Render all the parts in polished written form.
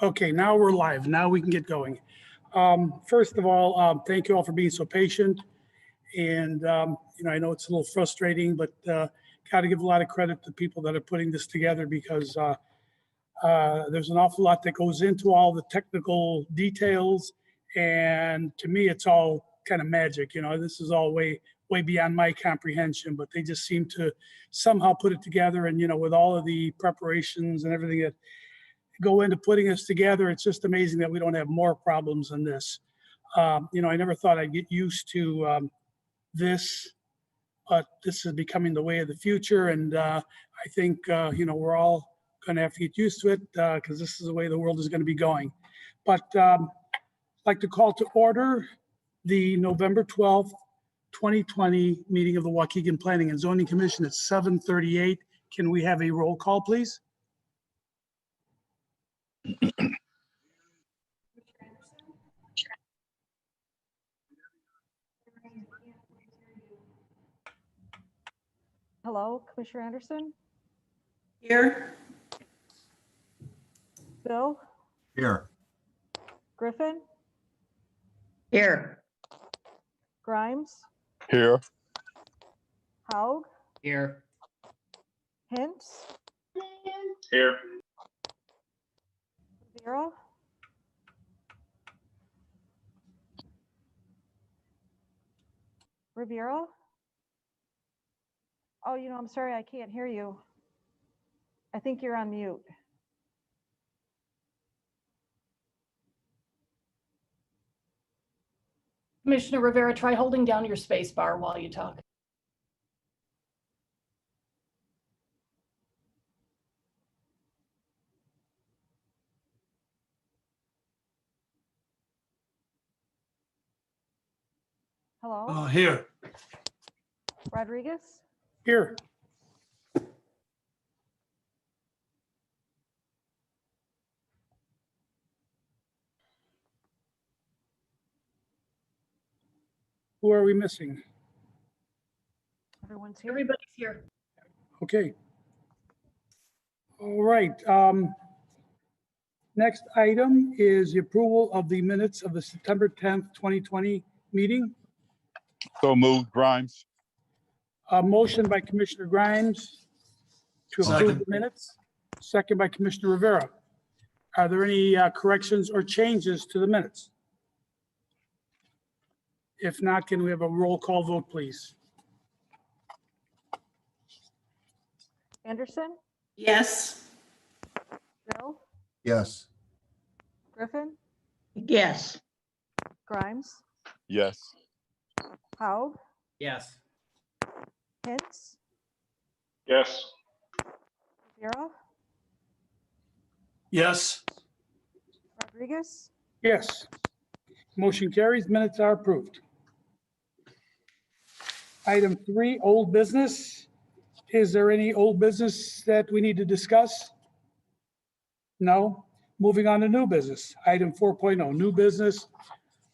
Okay, now we're live. Now we can get going. First of all, thank you all for being so patient. And, I know it's a little frustrating, but got to give a lot of credit to people that are putting this together because there's an awful lot that goes into all the technical details. And to me, it's all kind of magic. This is all way beyond my comprehension, but they just seem to somehow put it together. And, with all of the preparations and everything that go into putting this together, it's just amazing that we don't have more problems than this. I never thought I'd get used to this, but this is becoming the way of the future. And I think, we're all going to have to get used to it because this is the way the world is going to be going. But I'd like to call to order the November 12th, 2020 meeting of the Waukegan Planning and Zoning Commission at 7:38. Can we have a roll call, please? Hello, Commissioner Anderson? Here. Bill? Here. Griffin? Here. Grimes? Here. Haug? Here. Hintz? Here. Rivera? Rivera? Oh, I'm sorry, I can't hear you. I think you're on mute. Commissioner Rivera, try holding down your space bar while you talk. Hello? Here. Rodriguez? Here. Who are we missing? Everyone's here? Everybody's here. Okay. All right. Next item is the approval of the minutes of the September 10th, 2020 meeting. So moved, Grimes. A motion by Commissioner Grimes to approve Second. the minutes, second by Commissioner Rivera. Are there any corrections or changes to the minutes? If not, can we have a roll call vote, please? Anderson? Yes. Bill? Yes. Griffin? Yes. Grimes? Yes. Haug? Yes. Hintz? Yes. Rivera? Yes. Rodriguez? Yes. Motion carries. Minutes are approved. Item 3, old business. Is there any old business that we need to discuss? No. Moving on to new business. Item 4.0, new business.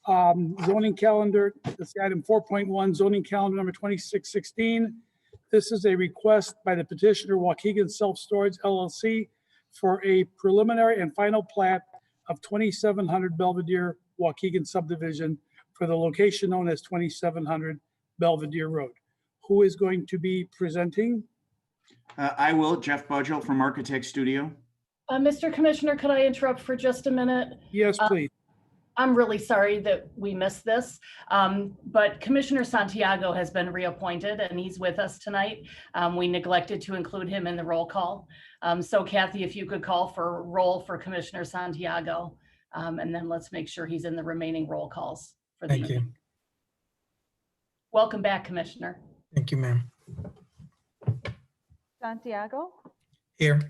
Zoning calendar, that's item 4.1, zoning calendar number 2616. This is a request by the petitioner Waukegan Self-Storage LLC for a preliminary and final plat of 2700 Belvedere Waukegan subdivision for the location known as 2700 Belvedere Road. Who is going to be presenting? I will, Jeff Budgel from Architect Studio. Mr. Commissioner, could I interrupt for just a minute? Yes, please. I'm really sorry that we missed this, but Commissioner Santiago has been reappointed and he's with us tonight. We neglected to include him in the roll call. So Kathy, if you could call for roll for Commissioner Santiago, and then let's make sure he's in the remaining roll calls for the Thank you. evening. Welcome back, Commissioner. Thank you, ma'am. Santiago? Here.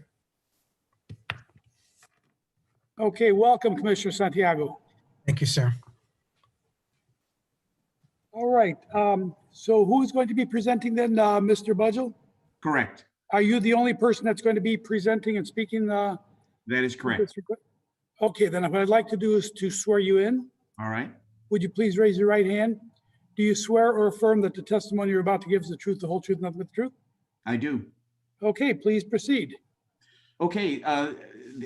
Okay, welcome, Commissioner Santiago. Thank you, sir. All right, so who's going to be presenting then, Mr. Budgel? Correct. Are you the only person that's going to be presenting and speaking? That is correct. Okay, then what I'd like to do is to swear you in. All right. Would you please raise your right hand? Do you swear or affirm that the testimony you're about to give is the truth, the whole truth, nothing but the truth? I do. Okay, please proceed. Okay,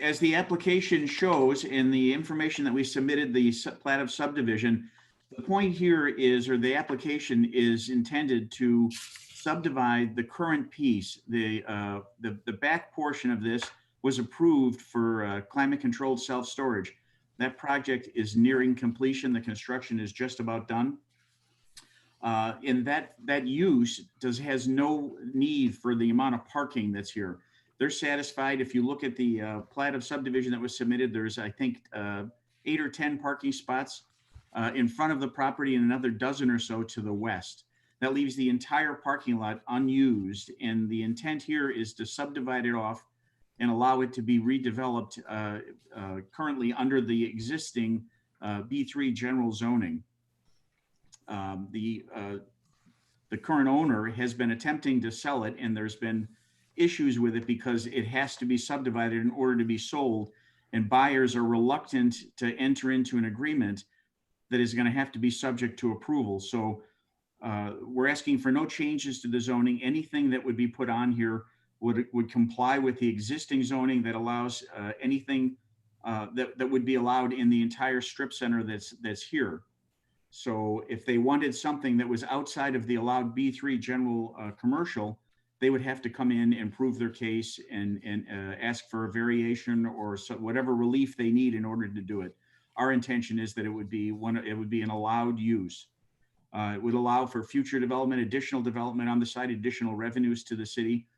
as the application shows in the information that we submitted, the plat of subdivision, the point here is, or the application is intended to subdivide the current piece. The back portion of this was approved for climate-controlled self-storage. That project is nearing completion. The construction is just about done. And that use has no need for the amount of parking that's here. They're satisfied. If you look at the plat of subdivision that was submitted, there's, I think, 8 or 10 parking spots in front of the property and another dozen or so to the west. That leaves the entire parking lot unused. And the intent here is to subdivide it off and allow it to be redeveloped currently under the existing B3 general zoning. The current owner has been attempting to sell it, and there's been issues with it because it has to be subdivided in order to be sold, and buyers are reluctant to enter into an agreement that is going to have to be subject to approval. So we're asking for no changes to the zoning. Anything that would be put on here would comply with the existing zoning that allows anything that would be allowed in the entire strip center that's here. So if they wanted something that was outside of the allowed B3 general commercial, they would have to come in and prove their case and ask for a variation or whatever relief they need in order to do it. Our intention is that it would be an allowed use. It would allow for future development, additional development on the site, additional revenues to the city,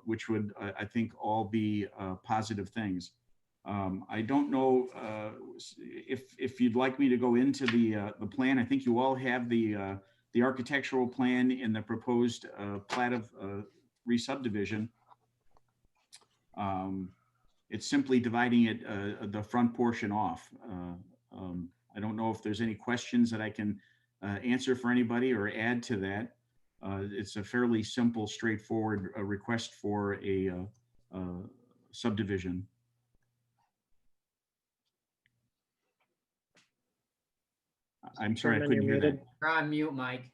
which would, I think, all be positive things. I don't know if you'd like me to go into the plan. I think you all have the architectural plan in the proposed plat of re-subdivision. It's simply dividing it, the front portion off. I don't know if there's any questions that I can answer for anybody or add to that. It's a fairly simple, straightforward request for a subdivision. I'm sorry, I couldn't hear that. You're on mute, Mike.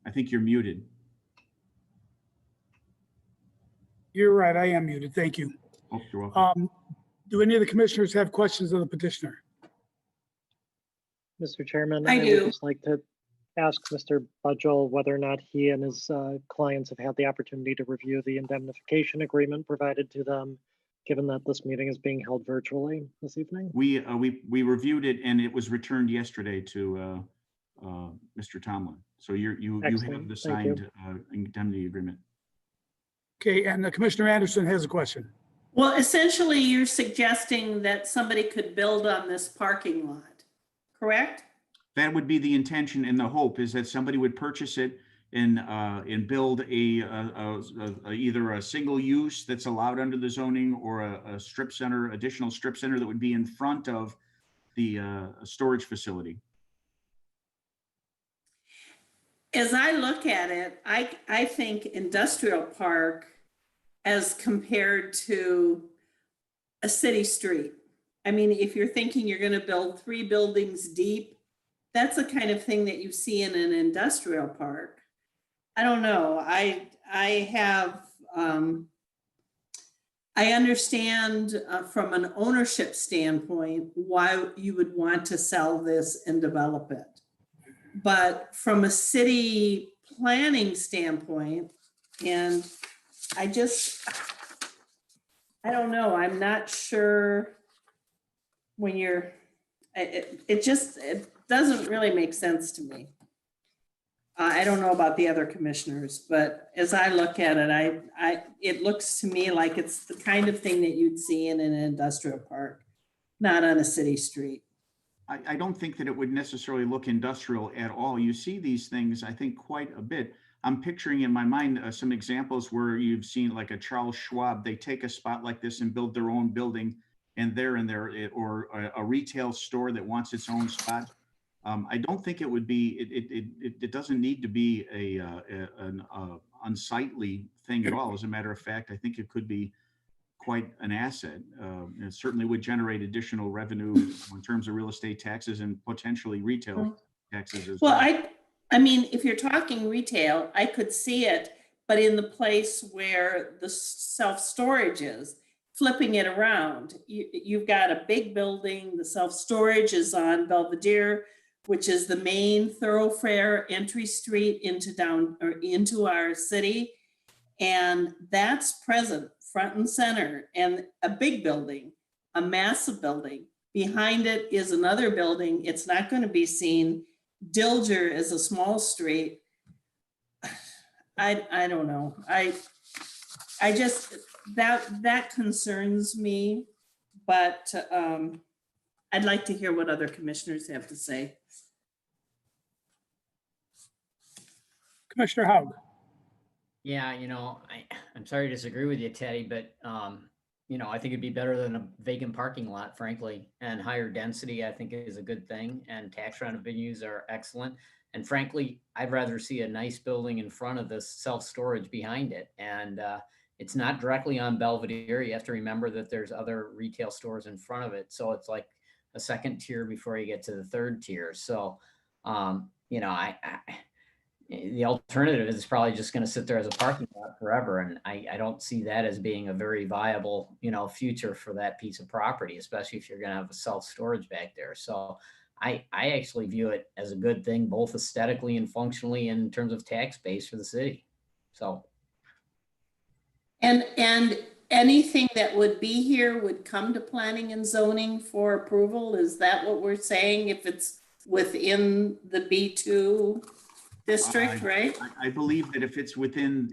I think you're muted. You're right, I am muted. Thank you. Oh, you're welcome. Do any of the commissioners have questions of the petitioner? Mr. Chairman, I would do. just like to ask Mr. Budgell whether or not he and his clients have had the opportunity to review the indemnification agreement provided to them, given that this meeting is being held virtually this evening. We reviewed it and it was returned yesterday to Mr. Tomlin. So you have Excellent. the Thank you. signed indemnity agreement. Okay, and Commissioner Anderson has a question. Well, essentially, you're suggesting that somebody could build on this parking lot, correct? That would be the intention, and the hope is that somebody would purchase it and build either a single use that's allowed under the zoning or a strip center, additional strip center that would be in front of the storage facility. As I look at it, I think industrial park as compared to a city street. I mean, if you're thinking you're going to build 3 buildings deep, that's the kind of thing that you see in an industrial park. I don't know. I understand from an ownership standpoint why you would want to sell this and develop it. But from a city planning standpoint, and I don't know, I'm not sure when it doesn't really make sense to me. I don't know about the other commissioners, but as I look at it, it looks to me like it's the kind of thing that you'd see in an industrial park, not on a city street. I don't think that it would necessarily look industrial at all. You see these things, I think, quite a bit. I'm picturing in my mind some examples where you've seen like a Charles Schwab, they take a spot like this and build their own building and or a retail store that wants its own spot. I don't think it would be, it doesn't need to be an unsightly thing at all. As a matter of fact, I think it could be quite an asset. It certainly would generate additional revenue in terms of real estate taxes and potentially retail taxes as well. Well, I mean, if you're talking retail, I could see it but in the place where the self-storage is, flipping it around. You've got a big building, the self-storage is on Belvedere, which is the main thoroughfare entry street into our city. And that's present front and center, and a big building, a massive building. Behind it is another building. It's not going to be seen. Dilger is a small street. I don't know. I just, that concerns me, but I'd like to hear what other commissioners have to say. Commissioner Haug. Yeah, I'm sorry to disagree with you, Teddy, but, I think it'd be better than a vacant parking lot, frankly, and higher density, I think is a good thing. And tax revenues are excellent. And frankly, I'd rather see a nice building in front of this self-storage behind it. And it's not directly on Belvedere. You have to remember that there's other retail stores in front of it. So it's like a second tier before you get to the third tier. So, the alternative is probably just going to sit there as a parking lot forever. And I don't see that as being a very viable, future for that piece of property, especially if you're going to have a self-storage back there. So I actually view it as a good thing, both aesthetically and functionally in terms of tax base for the city. So. And anything that would be here would come to planning and zoning for approval? Is that what we're saying? If it's within the B2 district, right? I believe that if it's within,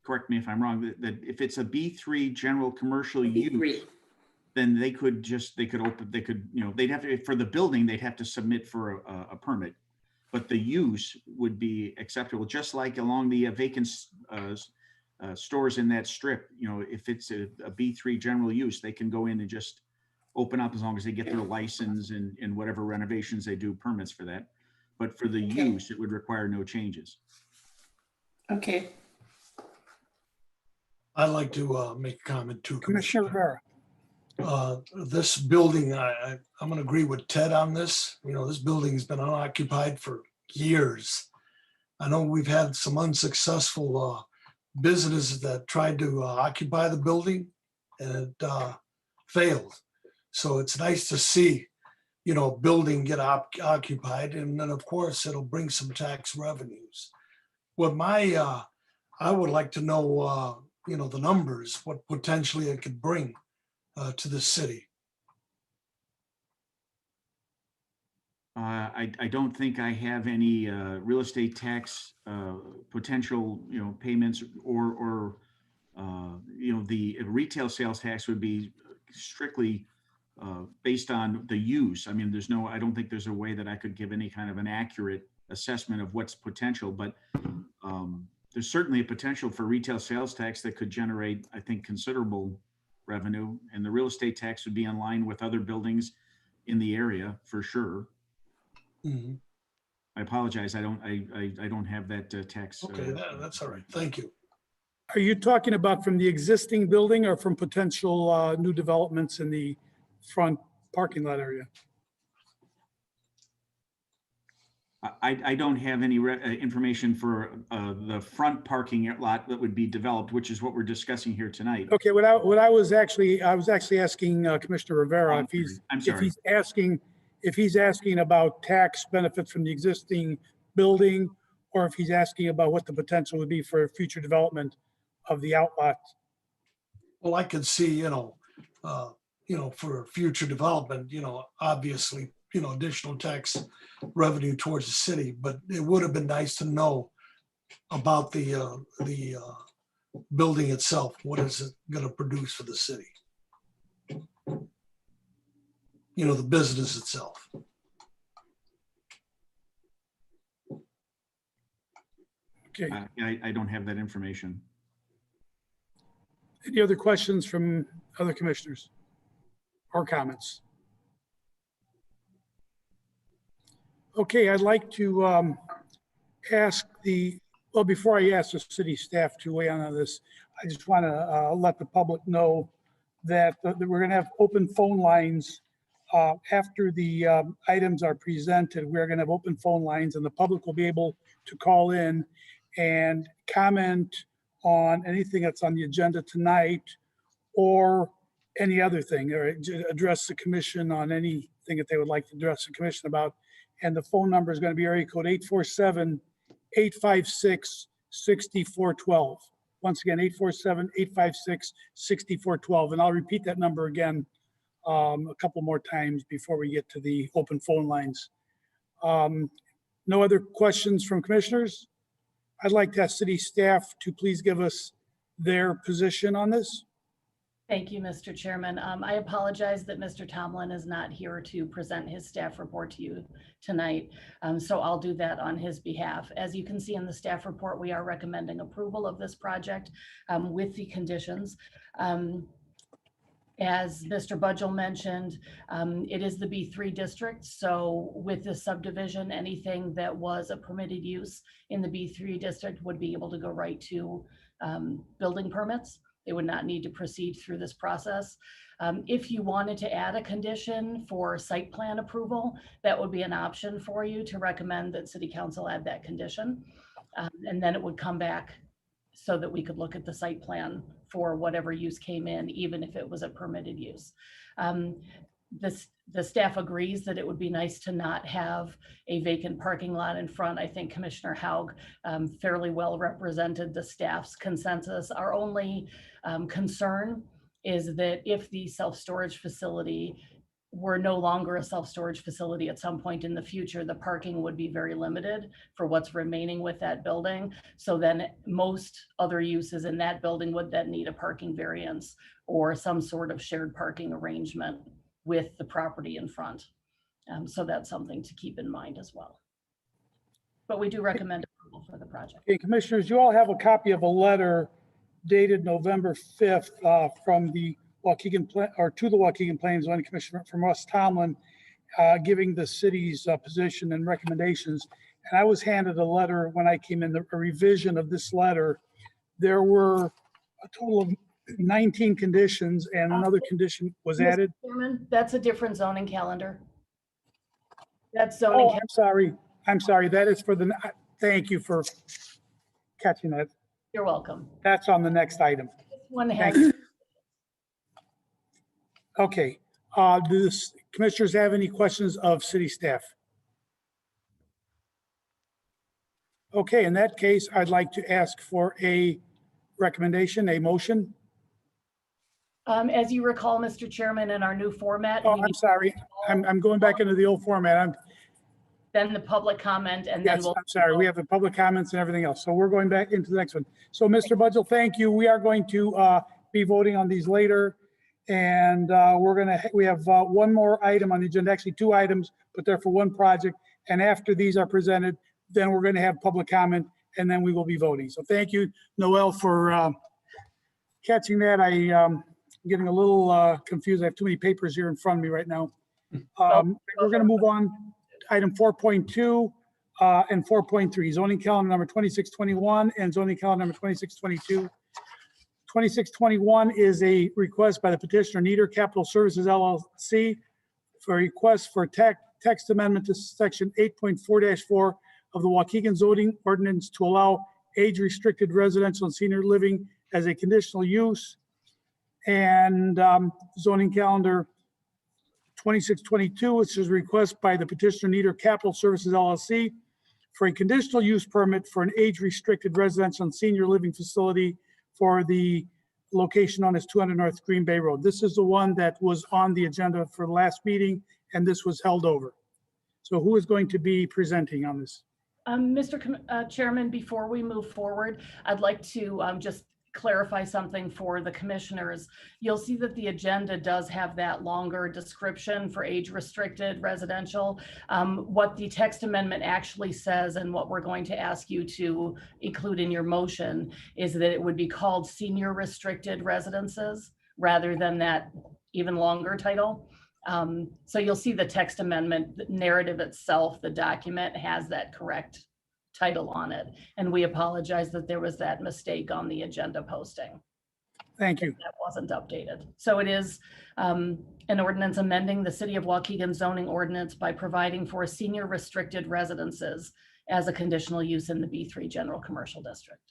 correct me if I'm wrong, that if it's a B3 general commercial use, then they'd have to, for the building, they'd have to submit for a permit, but the use would be acceptable, just like along the vacant stores in that strip. If it's a B3 general use, they can go in and just open up as long as they get their license and whatever renovations they do, permits for that. But for the use, it would require no changes. Okay. I'd like to make a comment too. Commissioner Rivera. This building, I'm going to agree with Ted on this. This building has been unoccupied for years. I know we've had some unsuccessful businesses that tried to occupy the building, and it failed. So it's nice to see building get occupied, and then of course it'll bring some tax revenues. What I would like to know, the numbers, what potentially it could bring to the city. I don't think I have any real estate tax potential, payments or the retail sales tax would be strictly based on the use. I mean, I don't think there's a way that I could give any kind of an accurate assessment of what's potential, but there's certainly a potential for retail sales tax that could generate, I think, considerable revenue, and the real estate tax would be in line with other buildings in the area for sure. Mm-hmm. I apologize. I don't have that tax. Okay, that's all right. Thank you. Are you talking about from the existing building or from potential new developments in the front parking lot area? I don't have any information for the front parking lot that would be developed, which is what we're discussing here tonight. Okay, I was actually asking Commissioner Rivera if he's asking about tax benefits from the existing building, or if he's asking about what the potential would be for future development of the outlet. Well, I could see, for future development, obviously, additional tax revenue towards the city, but it would have been nice to know about the building itself. What is it going to produce for the city? The business itself. Okay. I don't have that information. Any other questions from other commissioners or comments? Okay, I'd like to ask before I ask the city staff to weigh in on this, I just want to let the public know that we're going to have open phone lines after the items are presented. We're going to have open phone lines, and the public will be able to call in and comment on anything that's on the agenda tonight or any other thing, or address the commission on anything that they would like to address the commission about. And the phone number is going to be area code 847-856-6412. Once again, 847-856-6412. And I'll repeat that number again a couple more times before we get to the open phone lines. No other questions from commissioners? I'd like to ask city staff to please give us their position on this. Thank you, Mr. Chairman. I apologize that Mr. Tomlin is not here to present his staff report to you tonight. So I'll do that on his behalf. As you can see in the staff report, we are recommending approval of this project with the conditions. As Mr. Budgel mentioned, it is the B3 district. So with this subdivision, anything that was a permitted use in the B3 district would be able to go right to building permits. They would not need to proceed through this process. If you wanted to add a condition for site plan approval, that would be an option for you to recommend that City Council add that condition. And then it would come back so that we could look at the site plan for whatever use came in, even if it was a permitted use. The staff agrees that it would be nice to not have a vacant parking lot in front. I think Commissioner Haug fairly well represented the staff's consensus. Our only concern is that if the self-storage facility were no longer a self-storage facility at some point in the future, the parking would be very limited for what's remaining with that building. So then most other uses in that building would then need a parking variance or some sort of shared parking arrangement with the property in front. So that's something to keep in mind as well. But we do recommend approval for the project. Okay, commissioners, you all have a copy of a letter dated November 5th from the Waukegan, to the Waukegan Planning and Zoning Commission from Russ Tomlin, giving the city's position and recommendations. And I was handed a letter when I came in, a revision of this letter. There were a total of 19 conditions and another condition was Mr. added. Chairman, that's a different zoning calendar. That's zoning. Oh, I'm sorry. I'm sorry. That is for the, thank you for catching that. You're welcome. That's on the next item. This one Thank has, you. Okay. Do the commissioners have any questions of city staff? Okay, in that case, I'd like to ask for a recommendation, a motion. as you recall, Mr. Chairman, in our new format. Oh, we I'm need sorry. I'm going back into the old format. Then the public comment and then Yes, we'll. I'm sorry. We have the public comments and everything else. So we're going back into the next one. So Mr. Budgel, thank you. We are going to be voting on these later. And we have one more item on the agenda, actually two items, but they're for one project. And after these are presented, then we're going to have public comment and then we will be voting. So thank you, Noel, for catching that. I'm getting a little confused. I have too many papers here in front of me right now. We're going to move on. Item 4.2 and 4.3, zoning calendar number 2621 and zoning calendar number 2622. 2621 is a request by the petitioner Nieder Capital Services LLC for a request for text amendment to section 8.4-4 of the Waukegan zoning ordinance to allow age-restricted residential and senior living as a conditional use. And zoning calendar 2622, which is a request by the petitioner Nieder Capital Services LLC for a conditional use permit for an age-restricted residential and senior living facility for the location known as 200 North Green Bay Road. This is the one that was on the agenda for the last meeting, and this was held over. So who is going to be presenting on this? Mr. Chairman, before we move forward, I'd like to just clarify something for the commissioners. You'll see that the agenda does have that longer description for age-restricted residential. What the text amendment actually says and what we're going to ask you to include in your motion is that it would be called senior restricted residences rather than that even longer title. So you'll see the text amendment the narrative itself, the document has that correct title on it. And we apologize that there was that mistake on the agenda posting. Thank you. That wasn't updated. So it is an ordinance amending the City of Waukegan zoning ordinance by providing for senior restricted residences as a conditional use in the B3 General Commercial District.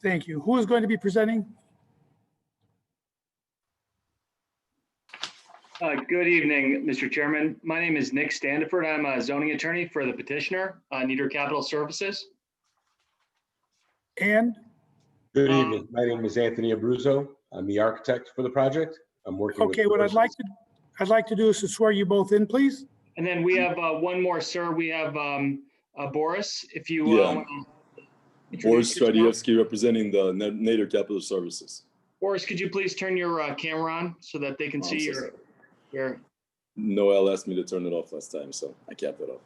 Thank you. Who is going to be presenting? Good evening, Mr. Chairman. My name is Nick Standiford. I'm a zoning attorney for the petitioner, Nieder Capital Services. And Good evening. My name is Anthony Abruzzo. I'm the architect for the project. I'm working with. okay, what I'd like to do is to swear you both in, please. And then we have one more, sir. We have Boris, if you Yeah. introduce Boris yourself. Stradievsky representing the Nieder Capital Services. Boris, could you please turn your camera on so that they can Oh, see I'm so your, Noel asked me to turn it off last time, so I kept it off.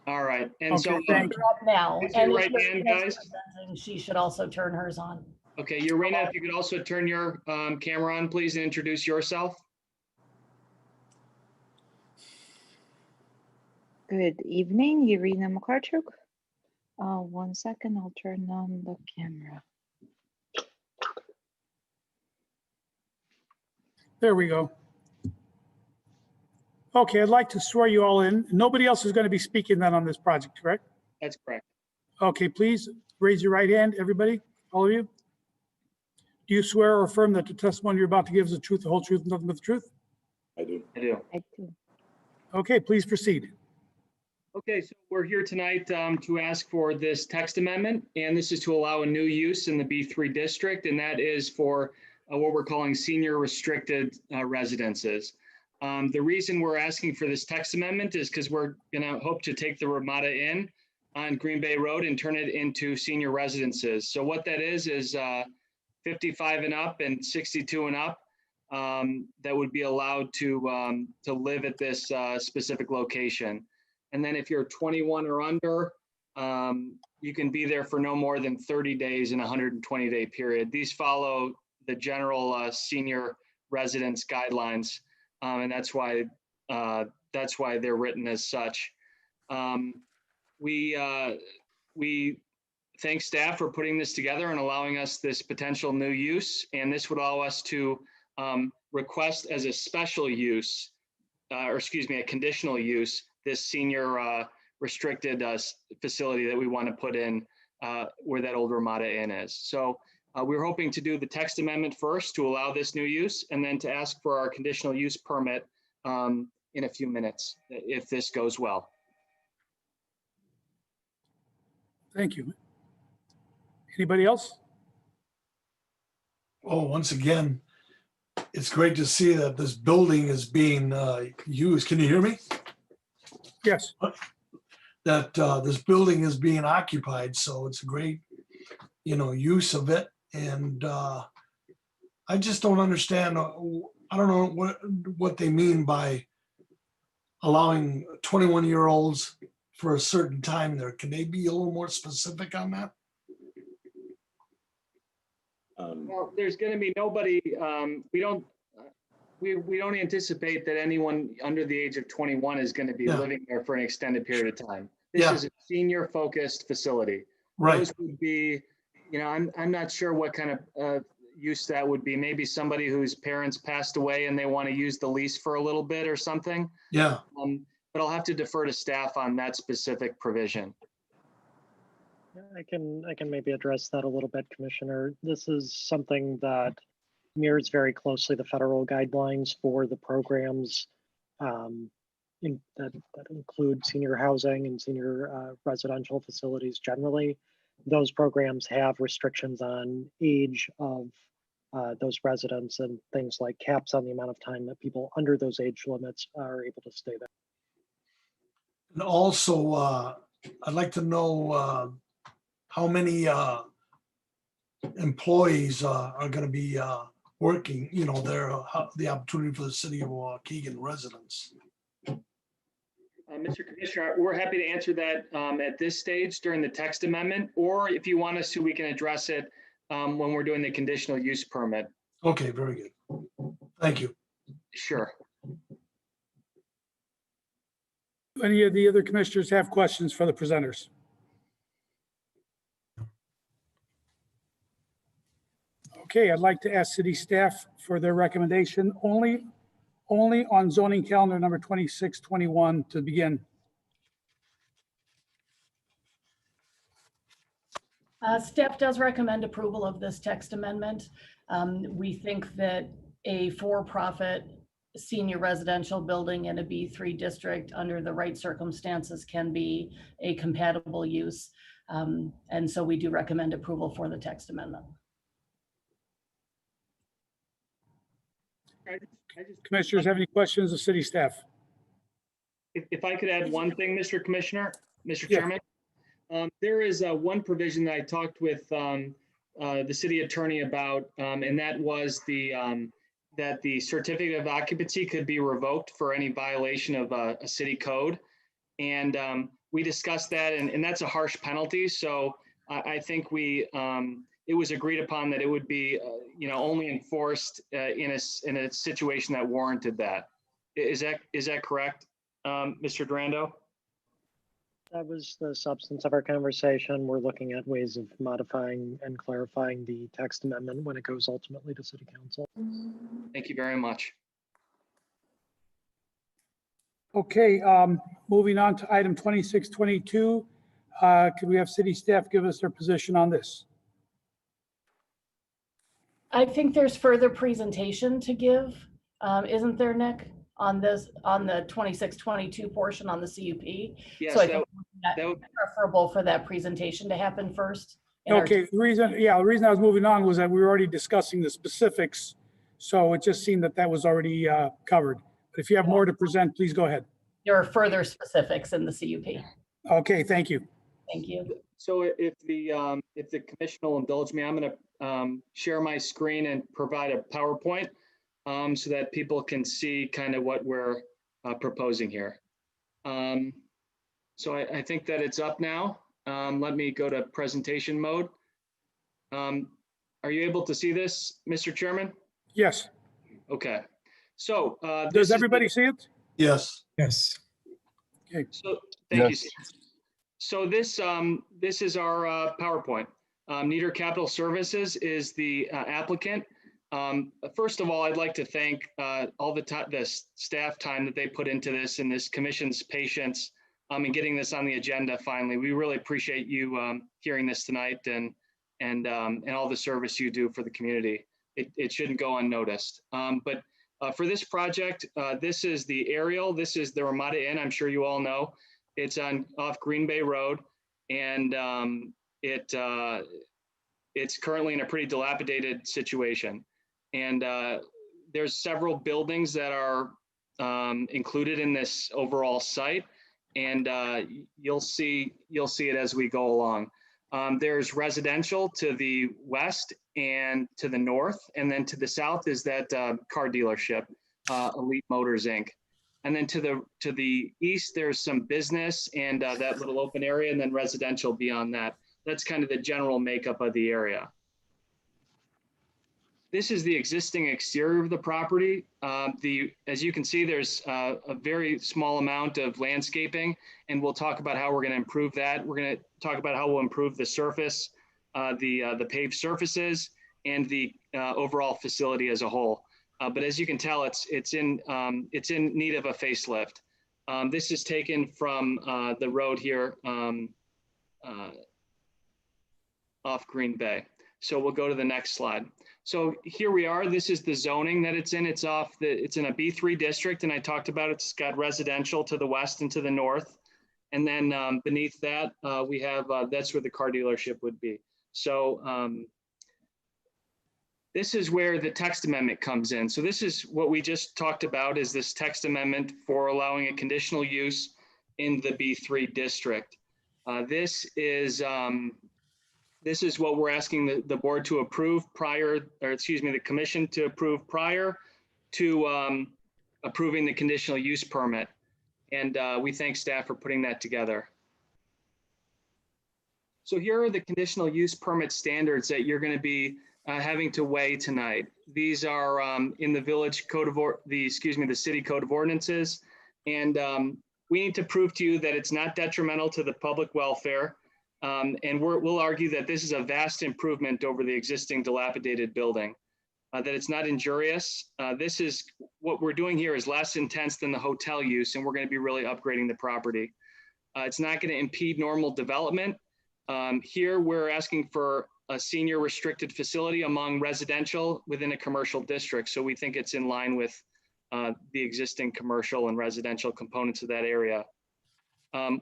all right. And Okay, so, thank you. Up now. Raise your And if right hand, Lorena is guys. presenting, she should also turn hers on. okay, Urena, if you could also turn your camera on, please, and introduce yourself. Good evening, Irina Makarchuk. 1 second, I'll turn on the camera. There we go. Okay, I'd like to swear you all in. Nobody else is going to be speaking then on this project, correct? That's correct. Okay, please raise your right hand, everybody, all of you. Do you swear or affirm that the testimony you're about to give is the truth, the whole truth, and nothing but the truth? I do. I do. I do. Okay, please proceed. Okay, so we're here tonight to ask for this text amendment, and this is to allow a new use in the B3 district, and that is for what we're calling senior restricted residences. The reason we're asking for this text amendment is because we're gonna hope to take the Ramada Inn on Green Bay Road and turn it into senior residences. So what that is 55 and up and 62 and up that would be allowed to live at this specific location. And then if you're 21 or under, you can be there for no more than 30 days in a 120-day period. These follow the general senior residence guidelines, and that's why they're written as such. We thank staff for putting this together and allowing us this potential new use, and this would allow us to request as a special use, or excuse me, a conditional use, this senior restricted facility that we want to put in where that old Ramada Inn is. So we're hoping to do the text amendment first to allow this new use, and then to ask for our conditional use permit in a few minutes, if this goes well. Thank you. Anybody else? Oh, once again, it's great to see that this building is being used. Can you hear me? Yes. That this building is being occupied, so it's a great, use of it. And I just don't understand. I don't know what they mean by allowing 21-year-olds for a certain time there. Can they be a little more specific on that? Well, there's going to be nobody. We don't anticipate that anyone under the age of 21 is going to be living there for an extended period of time. This is a senior-focused facility. Right. Those would be, I'm not sure what kind of use that would be. Maybe somebody whose parents passed away and they want to use the lease for a little bit or something. Yeah. But I'll have to defer to staff on that specific provision. I can maybe address that a little bit, Commissioner. This is something that mirrors very closely the federal guidelines for the programs that include senior housing and senior residential facilities generally. Those programs have restrictions on age of those residents and things like caps on the amount of time that people under those age limits are able to stay there. And also, I'd like to know how many employees are going to be working, the opportunity for the city of Waukegan residents. Mr. Commissioner, we're happy to answer that at this stage during the text amendment, or if you want us to, we can address it when we're doing the conditional use permit. Okay, very good. Thank you. Sure. Do any of the other commissioners have questions for the presenters? Okay, I'd like to ask city staff for their recommendation only on zoning calendar number 2621 to begin. Staff does recommend approval of this text amendment. We think that a for-profit senior residential building in a B3 district under the right circumstances can be a compatible use. And so we do recommend approval for the text amendment. Commissioners have any questions of city staff? If I could add one thing, Mr. Commissioner, Mr. Yeah. Chairman. There is one provision that I talked with the city attorney about, and that was that the certificate of occupancy could be revoked for any violation of a city code. And we discussed that, and that's a harsh penalty. So I think it was agreed upon that it would be only enforced in a situation that warranted that. Is that correct, Mr. Durando? That was the substance of our conversation. We're looking at ways of modifying and clarifying the text amendment when it goes ultimately to city council. Thank you very much. Okay, moving on to item 2622. Could we have city staff give us their position on this? I think there's further presentation to give, isn't there, Nick, on this, on the 2622 portion on the CUP? Yes, So I think that would, preferable for that presentation to happen first. in our- Okay, the reason I was moving on was that we were already discussing the specifics. So it just seemed that that was already covered. But if you have more to present, please go ahead. There are further specifics in the CUP. Okay, thank you. Thank you. so if the commission will indulge me, I'm going to share my screen and provide a PowerPoint so that people can see kind of what we're proposing here. So I think that it's up now. Let me go to presentation mode. Are you able to see this, Mr. Chairman? Yes. Okay. So Does everybody see it? Yes. Yes. Okay. So thank you. Yes. Steve. So this is our PowerPoint. Nieder Capital Services is the applicant. First of all, I'd like to thank all the staff time that they put into this and this commission's patience in getting this on the agenda finally. We really appreciate you hearing this tonight and all the service you do for the community. It shouldn't go unnoticed. But for this project, this is the aerial. This is the Ramada Inn. I'm sure you all know. It's off Green Bay Road, and it's currently in a pretty dilapidated situation. And there's several buildings that are included in this overall site, and you'll see it as we go along. There's residential to the west and to the north, and then to the south is that car dealership, Elite Motors Inc. And then to the east, there's some business and that little open area, and then residential beyond that. That's kind of the general makeup of the area. This is the existing exterior of the property. As you can see, there's a very small amount of landscaping, and we'll talk about how we're going to improve that. We're going to talk about how we'll improve the surface, the paved surfaces, and the overall facility as a whole. But as you can tell, it's in need of a facelift. This is taken from the road here off Green Bay. So we'll go to the next slide. So here we are. This is the zoning that it's in. It's in a B3 district, and I talked about it's got residential to the west and to the north. And then beneath that, we have that's where the car dealership would be. So this is where the text amendment comes in. So this is what we just talked about, is this text amendment for allowing a conditional use in the B3 district. This is what we're asking the board to approve the commission to approve prior to approving the conditional use permit. And we thank staff for putting that together. So here are the conditional use permit standards that you're going to be having to weigh tonight. These are in the village code of the city code of ordinances, and we need to prove to you that it's not detrimental to the public welfare, and we'll argue that this is a vast improvement over the existing dilapidated building, that it's not injurious. This is what we're doing here is less intense than the hotel use, and we're going to be really upgrading the property. It's not going to impede normal development. Here, we're asking for a senior restricted facility among residential within a commercial district. So we think it's in line with the existing commercial and residential components of that area.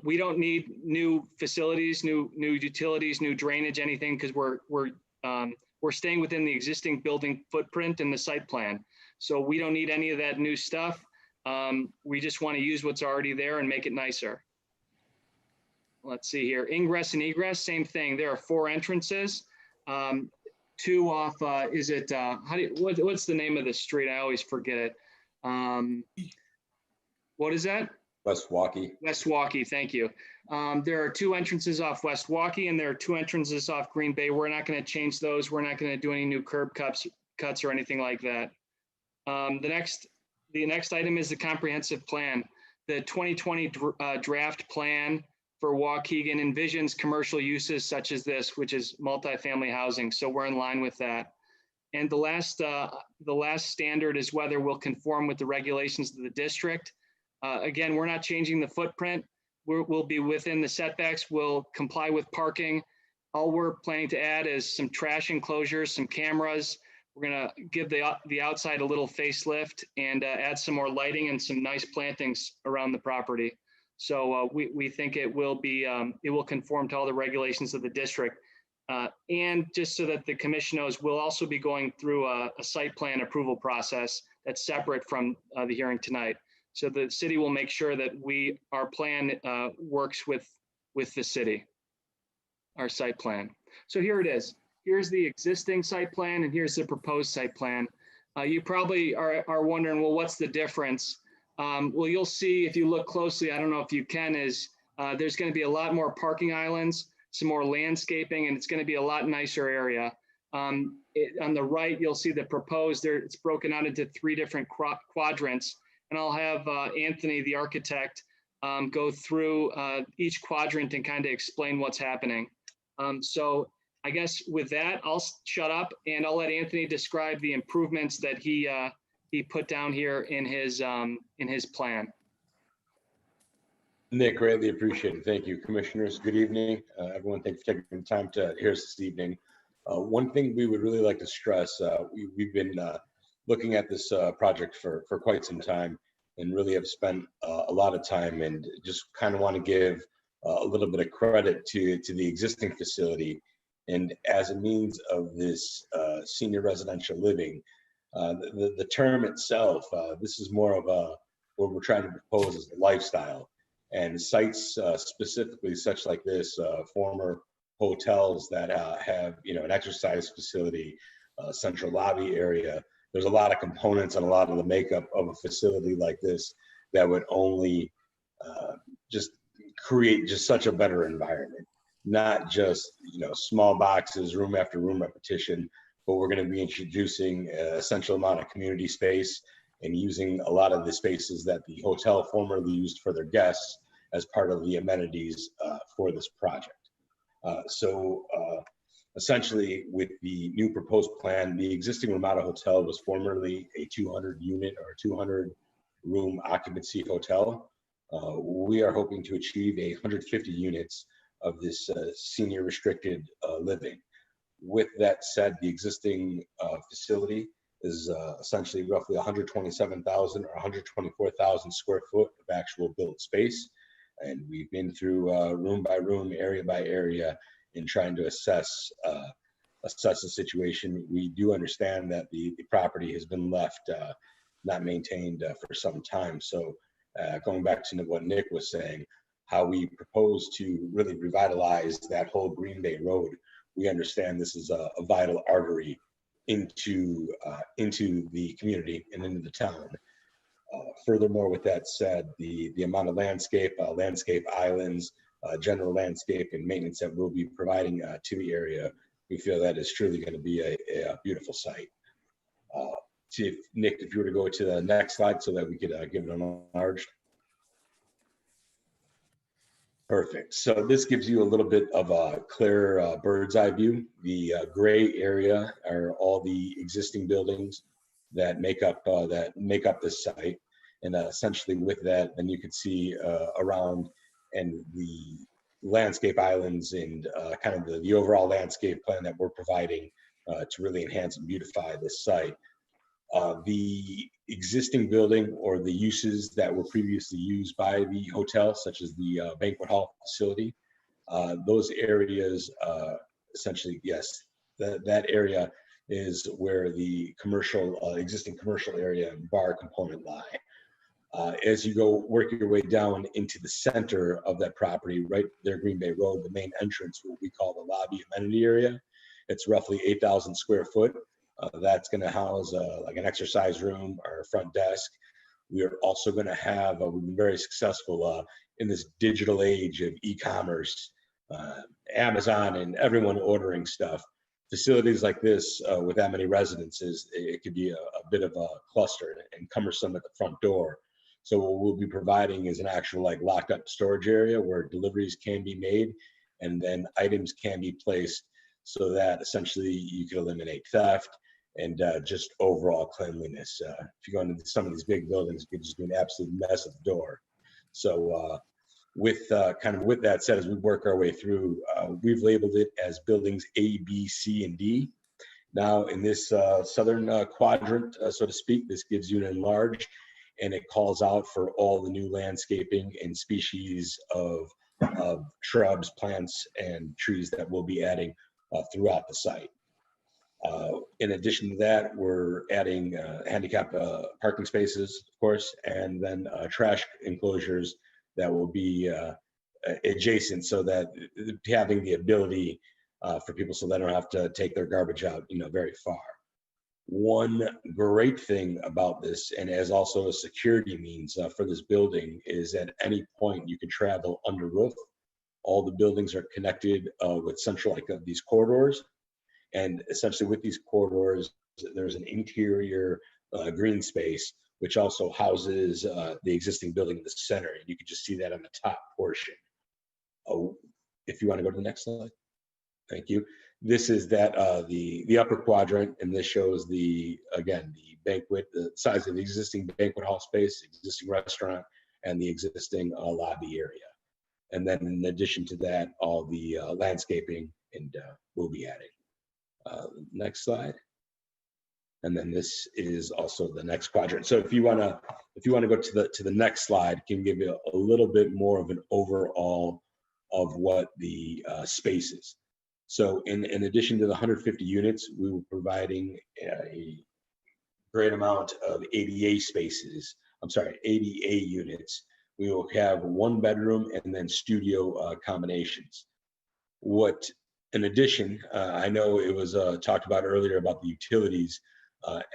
We don't need new facilities, new utilities, new drainage, anything, because we're staying within the existing building footprint and the site plan. So we don't need any of that new stuff. We just want to use what's already there and make it nicer. Let's see here, ingress and egress, same thing. There are 4 entrances. 2 off, what's the name of the street? I always forget it. What is that? West Waukee. West Waukee, thank you. There are 2 entrances off West Waukee and there are 2 entrances off Green Bay. We're not going to change those. We're not going to do any new curb cuts or anything like that. The next item is the comprehensive plan. The 2020 draft plan for Waukegan envisions commercial uses such as this, which is multifamily housing. So we're in line with that. And the last standard is whether we'll conform with the regulations of the district. Again, we're not changing the footprint. We'll be within the setbacks. We'll comply with parking. All we're planning to add is some trash enclosures, some cameras. We're gonna give the outside a little facelift and add some more lighting and some nice plantings around the property. So we think it will conform to all the regulations of the district. And just so that the commission knows, we'll also be going through a site plan approval process that's separate from the hearing tonight. So the city will make sure that our plan works with the city, our site plan. So here it is. Here's the existing site plan and here's the proposed site plan. You probably are wondering, well, what's the difference? Well, you'll see if you look closely, I don't know if you can, there's going to be a lot more parking islands, some more landscaping, and it's going to be a lot nicer area. On the right, you'll see the proposed, it's broken out into 3 different quadrants. And I'll have Anthony, the architect, go through each quadrant and kind of explain what's happening. So I guess with that, I'll shut up and I'll let Anthony describe the improvements that he put down here in his plan. Nick, greatly appreciate it. Thank you, commissioners. Good evening, everyone. Thanks for taking the time to hear us this evening. One thing we would really like to stress, we've been looking at this project for quite some time and really have spent a lot of time, and just kind of want to give a little bit of credit to the existing facility. And as a means of this senior residential living, the term itself, this is more of what we're trying to propose as a lifestyle. And sites specifically such like this, former hotels that have, an exercise facility, central lobby area. There's a lot of components and a lot of the makeup of a facility like this that would only just create just such a better environment. Not just, small boxes, room after room repetition, but we're going to be introducing an essential amount of community space and using a lot of the spaces that the hotel formerly used for their guests as part of the amenities for this project. Essentially, with the new proposed plan, the existing Ramada Hotel was formerly a 200 unit or 200 room occupancy hotel. We are hoping to achieve 150 units of this senior restricted living. With that said, the existing facility is essentially roughly 127,000 or 124,000 square foot of actual built space. And we've been through room by room, area by area, in trying to assess the situation. We do understand that the property has been left not maintained for some time. So going back to what Nick was saying, how we propose to really revitalize that whole Green Bay Road. We understand this is a vital artery into the community and into the town. Furthermore, with that said, the amount of landscape islands, general landscape and maintenance that we'll be providing to the area, we feel that is truly going to be a beautiful site. See if Nick, if you were to go to the next slide so that we could give it an enlarged. Perfect. So this gives you a little bit of a clear bird's eye view. The gray area are all the existing buildings that make up this site, and essentially with that, then you can see around, and the landscape islands and kind of the overall landscape plan that we're providing to really enhance and beautify this site. The existing building or the uses that were previously used by the hotel, such as the banquet hall facility, those areas, essentially, yes, that area is where the commercial, existing commercial area and bar component lie. As you go work your way down into the center of that property, right there, Green Bay Road, the main entrance, what we call the lobby amenity area, it's roughly 8,000 square foot. That's going to house like an exercise room or a front desk. We are also going to have, we've been very successful in this digital age of e-commerce, Amazon and everyone ordering stuff. Facilities like this with that many residences, it could be a bit of a cluster and cumbersome at the front door. So what we'll be providing is an actual like locked up storage area where deliveries can be made and then items can be placed so that essentially you can eliminate theft and just overall cleanliness. If you go into some of these big buildings, you could just do an absolute mess at the door. So with that said, as we work our way through, we've labeled it as buildings A, B, C, and D. Now in this southern quadrant, so to speak, this gives you an enlarge, and it calls out for all the new landscaping and species of shrubs, plants, and trees that we'll be adding throughout the site. In addition to that, we're adding handicap parking spaces, of course, and then trash enclosures that will be adjacent, so that having the ability for people so they don't have to take their garbage out, very far. One great thing about this, and as also a security means for this building, is at any point you can travel under roof. All the buildings are connected with central, these corridors. And essentially with these corridors, there's an interior green space, which also houses the existing building in the center. And you can just see that on the top portion. Oh, if you want to go to the next slide. Thank you. This is that the upper quadrant, and this shows the banquet, the size of the existing banquet hall space, existing restaurant, and the existing lobby area. And then in addition to that, all the landscaping, and we'll be adding. Next slide. And then this is also the next quadrant. So if you want to go to the next slide, can give you a little bit more of an overall of what the space is. So in addition to the 150 units, we were providing a great amount of ADA spaces. I'm sorry, ADA units. We will have 1 bedroom and then studio combinations. In addition, I know it was talked about earlier about the utilities.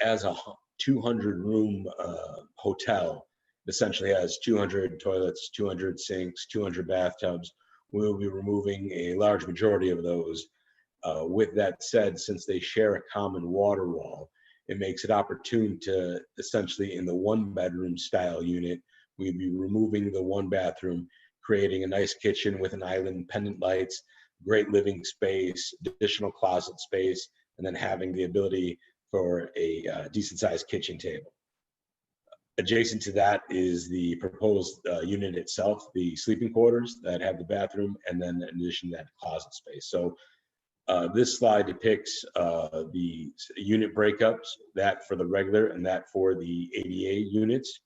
As a 200-room hotel, essentially has 200 toilets, 200 sinks, 200 bathtubs. We will be removing a large majority of those. With that said, since they share a common water wall, it makes it opportune to essentially in the 1-bedroom style unit, we'd be removing the 1 bathroom, creating a nice kitchen with an island, pendant lights, great living space, additional closet space, and then having the ability for a decent sized kitchen table. Adjacent to that is the proposed unit itself, the sleeping quarters that have the bathroom, and then in addition to that, closet space. So this slide depicts the unit breakups, that for the regular and that for the ADA units.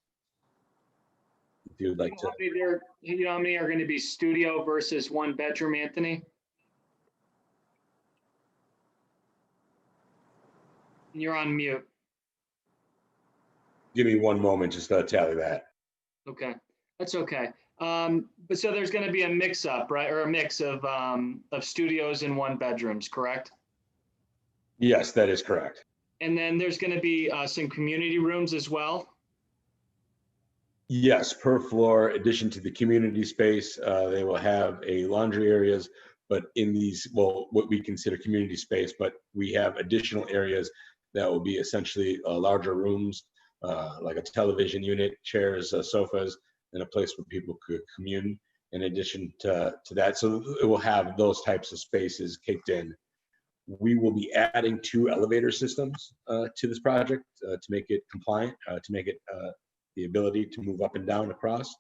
If you would like to. You know how many are going to be studio versus 1 bedroom, Anthony? You're on mute. Give me 1 moment just to tally that. Okay, that's okay. But so there's going to be a mix up, right? Or a mix of studios and 1 bedrooms, correct? Yes, that is correct. And then there's going to be some community rooms as well. Yes, per floor, addition to the community space, they will have a laundry areas, but in these, well, what we consider community space, but we have additional areas that will be essentially larger rooms, like a television unit, chairs, sofas, and a place where people could commune in addition to that. So it will have those types of spaces kicked in. We will be adding 2 elevator systems to this project to make it compliant, to make it the ability to move up and down across.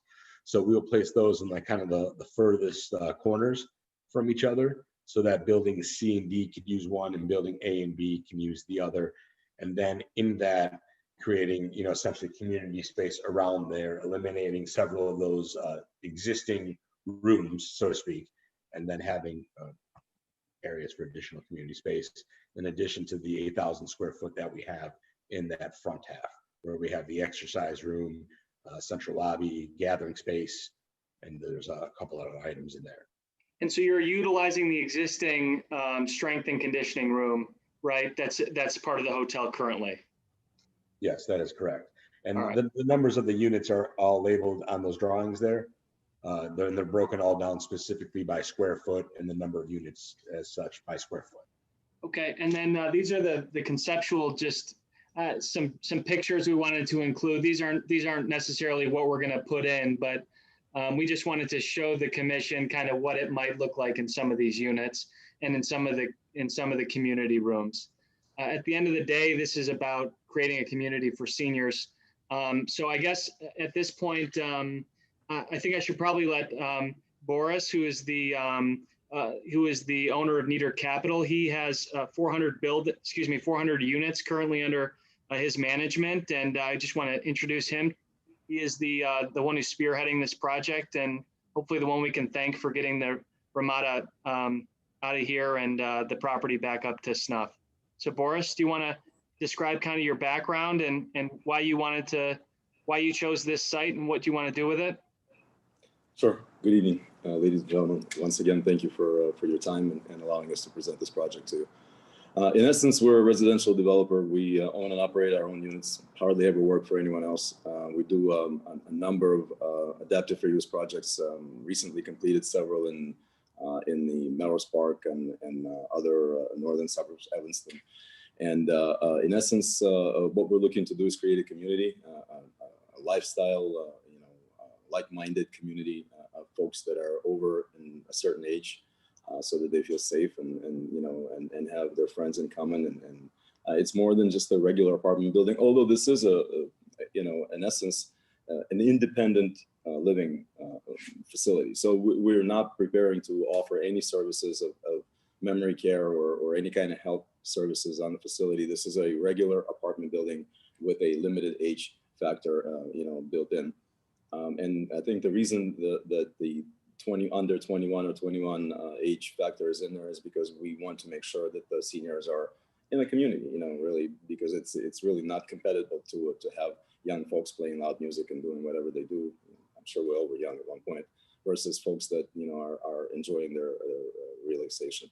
So we will place those in like kind of the furthest corners from each other, so that building C and D could use one and building A and B can use the other. And then in that, creating, you know, essentially community space around there, eliminating several of those existing rooms, so to speak, and then having areas for additional community space, in addition to the 8,000 square foot that we have in that front half, where we have the exercise room, central lobby, gathering space, and there's a couple other items in there. And so you're utilizing the existing strength and conditioning room, right? That's part of the hotel currently. Yes, that is correct. And All right. the numbers of the units are all labeled on those drawings there. They're broken all down specifically by square foot and the number of units as such by square foot. Okay, and then these are the conceptual, just some pictures we wanted to include. These aren't necessarily what we're going to put in, but we just wanted to show the commission kind of what it might look like in some of these units and in some of the community rooms. At the end of the day, this is about creating a community for seniors. So I guess at this point, I think I should probably let Boris, who is the owner of Nieder Capital. He has 400 units currently under his management, and I just want to introduce him. He is the one who's spearheading this project, and hopefully the one we can thank for getting the Ramada out of here and the property back up to snuff. So Boris, do you want to describe kind of your background and why you chose this site and what do you want to do with it? Sure. Good evening, ladies and gentlemen. Once again, thank you for your time and allowing us to present this project to you. In essence, we're a residential developer. We own and operate our own units, hardly ever work for anyone else. We do a number of adaptive fair use projects, recently completed several in the Melrose Park and other northern suburbs, Evanston. And in essence, what we're looking to do is create a community, a lifestyle, like-minded community of folks that are over in a certain age, so that they feel safe and have their friends in common. And it's more than just a regular apartment building, although this is in essence, an independent living facility. So we're not preparing to offer any services of memory care or any kind of health services on the facility. This is a regular apartment building with a limited age factor, built in. And I think the reason that the under 21 or 21 age factor is in there is because we want to make sure that the seniors are in the community, really, because it's really not competitive to have young folks playing loud music and doing whatever they do. I'm sure we all were young at one point, versus folks that are enjoying their relaxation.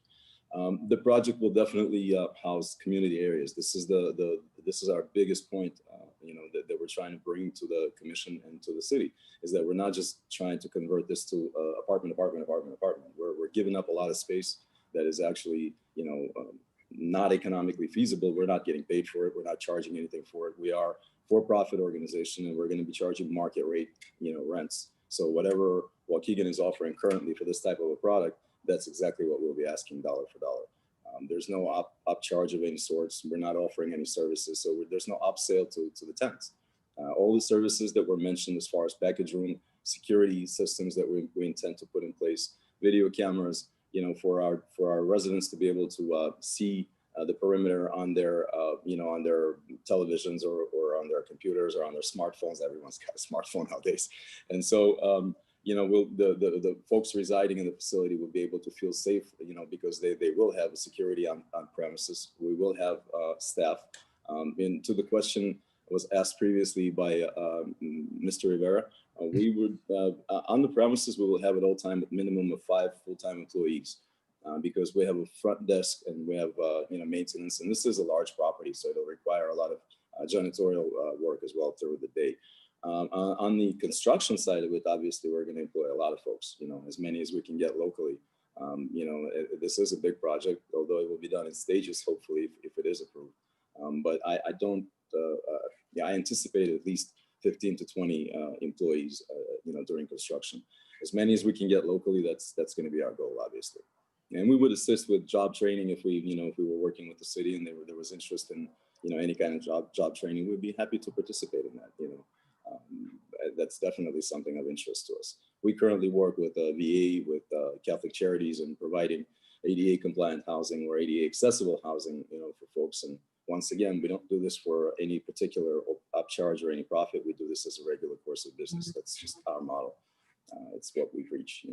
The project will definitely house community areas. This is our biggest point, that we're trying to bring to the commission and to the city, is that we're not just trying to convert this to apartment. We're giving up a lot of space that is actually, not economically feasible. We're not getting paid for it. We're not charging anything for it. We are a for-profit organization, and we're going to be charging market rate, rents. So whatever Waukegan is offering currently for this type of a product, that's exactly what we'll be asking dollar for dollar. There's no upcharge of any sorts. We're not offering any services, so there's no upsale to the tenants. All the services that were mentioned as far as package room, security systems that we intend to put in place, video cameras, for our residents to be able to see the perimeter on their on their televisions or on their computers or on their smartphones. Everyone's got a smartphone nowadays, and so the folks residing in the facility will be able to feel safe, because they will have security on premises. We will have staff. And to the question was asked previously by Mr. Rivera, we would on the premises we will have at all time a minimum of 5 full-time employees, because we have a front desk and we have maintenance, and this is a large property, so it'll require a lot of janitorial work as well through the day. On the construction side of it, obviously, we're going to employ a lot of folks, as many as we can get locally. This is a big project, although it will be done in stages, hopefully, if it is approved. But I anticipate at least 15 to 20 employees, during construction. As many as we can get locally, that's going to be our goal, obviously. And we would assist with job training if we were working with the city and there was interest in, any kind of job training. We'd be happy to participate in that, that's definitely something of interest to us. We currently work with VA, with Catholic Charities, and providing ADA compliant housing or ADA accessible housing, for folks. And once again, we don't do this for any particular upcharge or any profit. We do this as a regular course of business. That's just our model. It's what we preach,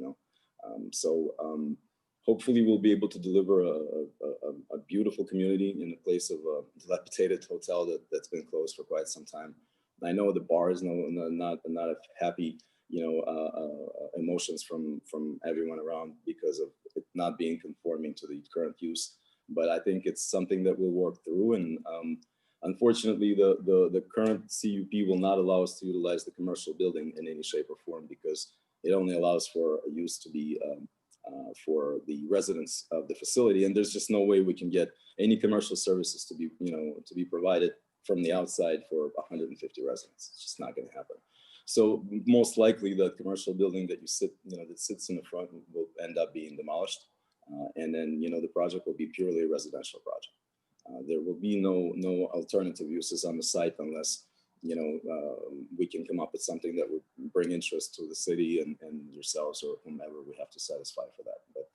hopefully we'll be able to deliver a beautiful community in the place of a dilapidated hotel that's been closed for quite some time. I know the bar is not a happy, emotions from everyone around because of it not being conforming to the current use. But I think it's something that we'll work through. And unfortunately, the current CUP will not allow us to utilize the commercial building in any shape or form because it only allows for a use to be for the residents of the facility. And there's just no way we can get any commercial services to be provided from the outside for 150 residents. It's just not going to happen. So most likely the commercial building that that sits in the front will end up being demolished. And then, the project will be purely a residential project. There will be no alternative uses on the site unless, we can come up with something that would bring interest to the city and yourselves or whomever we have to satisfy for that. But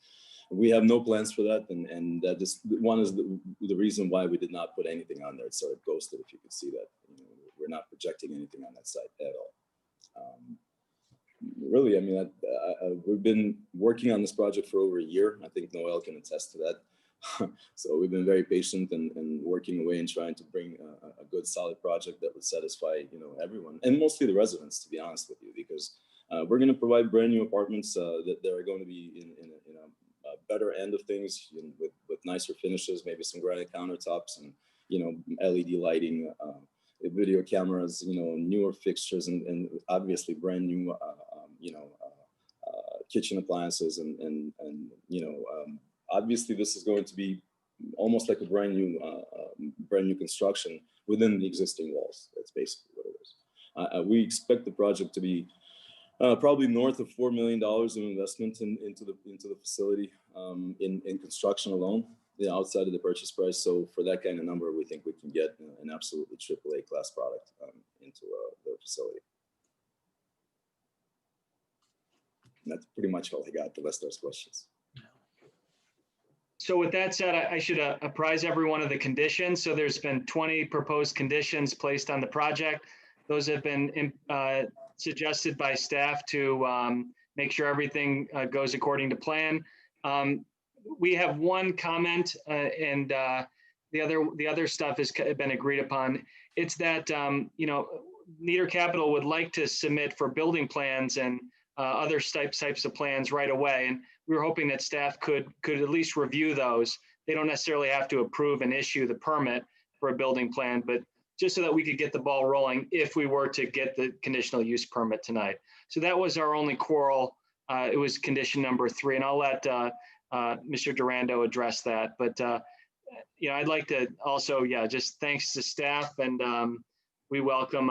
we have no plans for that. And that is one is the reason why we did not put anything on there. It's sort of ghosted, if you could see that. We're not projecting anything on that site at all. Really, I mean, we've been working on this project for over a year. I think Noel can attest to that. So we've been very patient and working away and trying to bring a good, solid project that would satisfy, everyone, and mostly the residents, to be honest with you, because we're going to provide brand new apartments that are going to be in a better end of things with nicer finishes, maybe some granite countertops and, LED lighting, video cameras, newer fixtures, and obviously brand new, kitchen appliances and obviously this is going to be almost like a brand new construction within the existing walls. That's basically what it is. We expect the project to be probably north of $4 million of investment into the facility in construction alone, outside of the purchase price. So for that kind of number, we think we can get an absolutely AAA class product into the facility. And that's pretty much all I got. The rest of those questions. So with that said, I should apprise everyone of the conditions. So there's been 20 proposed conditions placed on the project. Those have been suggested by staff to make sure everything goes according to plan. We have one comment and the other stuff has been agreed upon. It's that, Nieder Capital would like to submit for building plans and other types of plans right away. And we were hoping that staff could at least review those. They don't necessarily have to approve and issue the permit for a building plan, but just so that we could get the ball rolling if we were to get the conditional use permit tonight. So that was our only quarrel. It was condition number 3, and I'll let Mr. Durando address that. But I'd like to also, just thanks to staff, and we welcome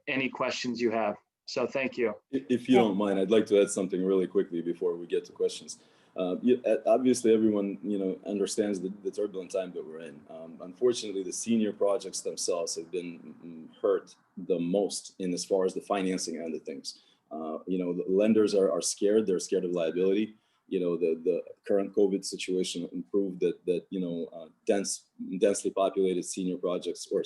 any questions you have. So thank you. If you don't mind, I'd like to add something really quickly before we get to questions. Obviously, everyone understands the turbulent time that we're in. Unfortunately, the senior projects themselves have been hurt the most in as far as the financing end of things. The lenders are scared. They're scared of liability. The current COVID situation proved that densely populated senior projects or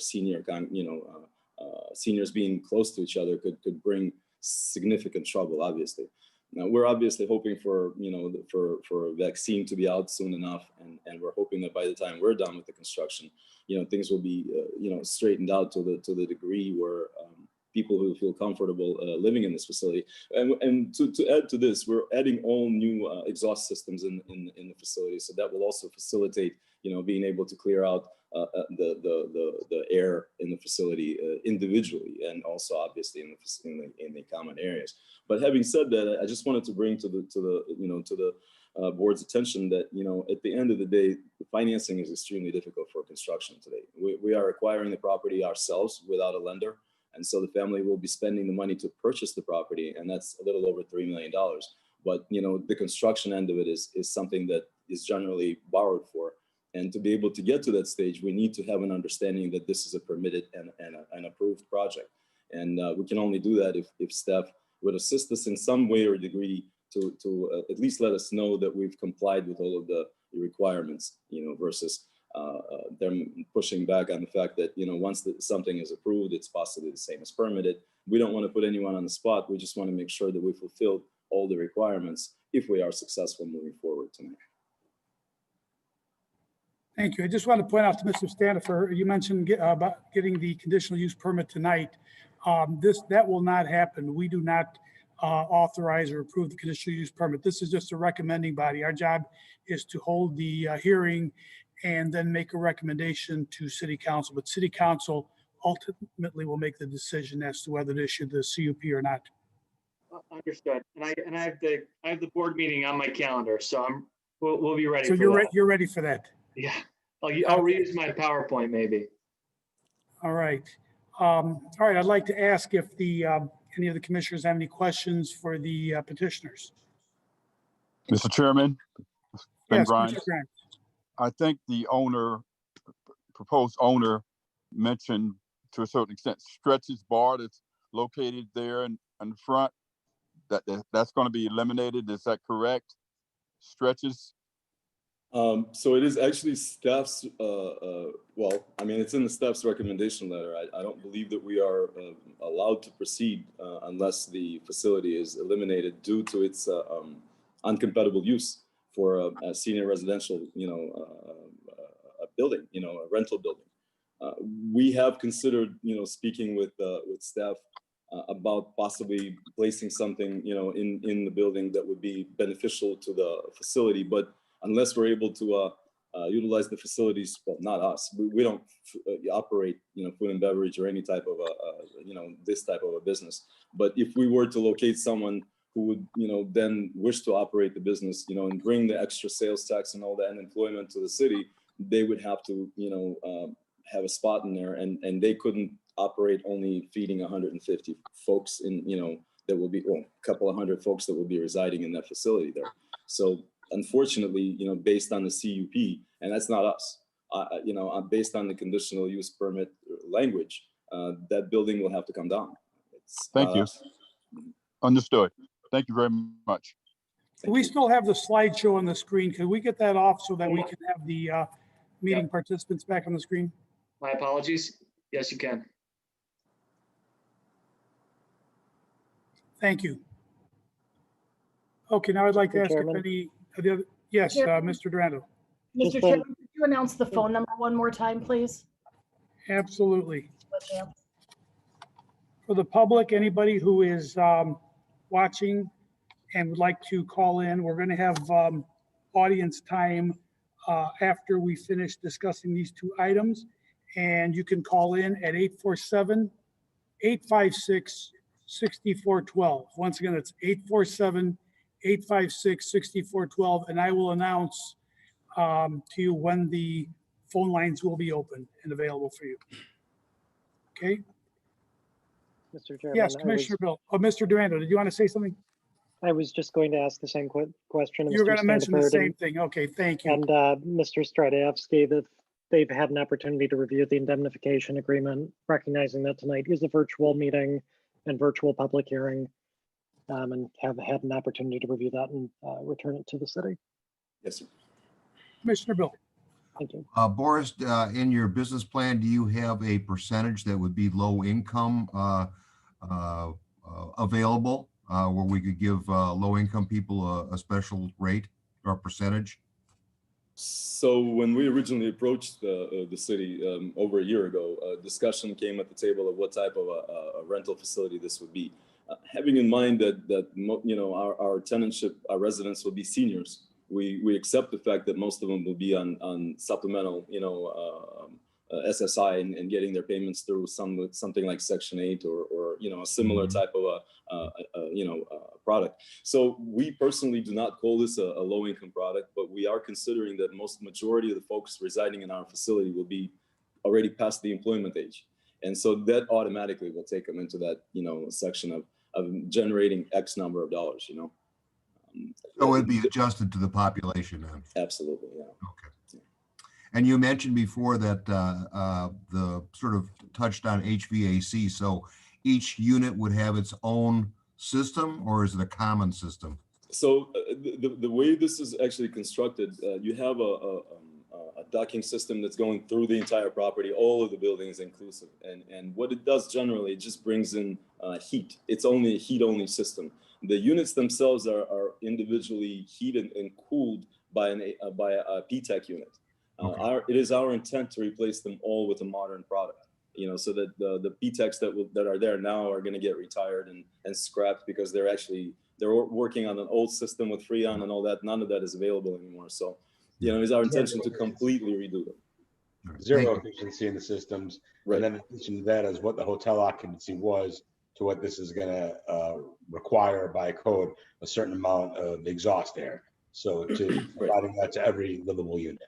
seniors being close to each other could bring significant trouble, obviously. Now, we're obviously hoping for a vaccine to be out soon enough, and we're hoping that by the time we're done with the construction, things will be straightened out to the degree where people who feel comfortable living in this facility. And to add to this, we're adding all new exhaust systems in the facility, so that will also facilitate being able to clear out the air in the facility individually, and also obviously in the common areas. But having said that, I just wanted to bring to the board's attention that at the end of the day, the financing is extremely difficult for construction today. We are acquiring the property ourselves without a lender, and so the family will be spending the money to purchase the property, and that's a little over $3 million. But the construction end of it is something that is generally borrowed for. And to be able to get to that stage, we need to have an understanding that this is a permitted and an approved project. And we can only do that if staff would assist us in some way or degree to at least let us know that we've complied with all of the requirements, versus them pushing back on the fact that, once something is approved, it's possibly the same as permitted. We don't want to put anyone on the spot. We just want to make sure that we fulfill all the requirements if we are successful moving forward tonight. Thank you. I just want to point out to Mr. Stanifer, you mentioned about getting the conditional use permit tonight. That will not happen. We do not authorize or approve the conditional use permit. This is just a recommending body. Our job is to hold the hearing and then make a recommendation to City Council. But City Council ultimately will make the decision as to whether to issue the CUP or not. Understood. And I have the board meeting on my calendar, so we'll be ready. So for you're ready for that. Yeah, I'll reuse my PowerPoint maybe. All right. All right. I'd like to ask if any of the commissioners have any questions for the petitioners. Mr. Chairman, Ben Yes, Grimes, Mr. Grimes. I think the proposed owner mentioned to a certain extent Stretch's bar that's located there in the front, that's going to be eliminated. Is that correct? Stretch's? So it is actually staff's, it's in the staff's recommendation letter. I don't believe that we are allowed to proceed unless the facility is eliminated due to its uncompatible use for a senior residential, a building, a rental building. We have considered, speaking with staff about possibly placing something, in the building that would be beneficial to the facility, but unless we're able to utilize the facilities, well, not us, we don't operate, food and beverage or any type of this type of a business. But if we were to locate someone who would, then wish to operate the business, and bring the extra sales tax and all that and employment to the city, they would have to, have a spot in there, and they couldn't operate only feeding 150 folks in, that will be, a couple of hundred folks that will be residing in that facility there. So unfortunately, based on the CUP, and that's not us, based on the conditional use permit language, that building will have to come down. Thank you. Understood. Thank you very much. We still have the slideshow on the screen. Can we get that off so that we can have the meeting participants back on the screen? My apologies. Yes, you can. Thank you. Okay, now I'd like to Mr. ask if Chairman? any of the other, yes, Mr. Durando. Just Mr. one- Chairman, could you announce the phone number one more time, please? Absolutely. For the public, anybody who is watching and would like to call in, we're going to have audience time after we finish discussing these two items. And you can call in at 847-856-6412. Once again, it's 847-856-6412. And I will announce to you when the phone lines will be open and available for you. Okay? Mr. Chairman, Yes, Commissioner Bill. Oh, Mr. Durando, did you want to say something? I was just going to ask the same question. You were going to mention the Standiford same thing. Okay, thank you. And Mr. Stradavsky, that they've had an opportunity to review the indemnification agreement, recognizing that tonight is a virtual meeting and virtual public hearing, and have had an opportunity to review that and return it to the city. Yes, sir. Commissioner Bill. Thank you. Boris, in your business plan, do you have a percentage that would be low income available where we could give low income people a special rate or percentage? So when we originally approached the city over a year ago, discussion came at the table of what type of a rental facility this would be. Having in mind that our tenantship, our residents will be seniors, we accept the fact that most of them will be on supplemental, SSI and getting their payments through something like Section 8 or a similar type of product. So we personally do not call this a low income product, but we are considering that majority of the folks residing in our facility will be already past the employment age. And so that automatically will take them into that, section of generating X number of dollars, So it'd be adjusted to the population then? Absolutely, yeah. Okay. And you mentioned before that the sort of touched on HVAC. So each unit would have its own system, or is it a common system? So the way this is actually constructed, you have a docking system that's going through the entire property, all of the buildings inclusive. And what it does generally, it just brings in heat. It's only a heat-only system. The units themselves are individually heated and cooled by a PTEC unit. It is our intent to replace them all with a modern product. So that the PTECs that are there now are going to get retired and scrapped because they're working on an old system with Freon and all that. None of that is available anymore. So, it's our intention to completely redo them. Zero efficiency in the systems. Right. And then in addition to that is what the hotel occupancy was to what this is going to require by code, a certain amount of exhaust air. So to providing that to every livable unit.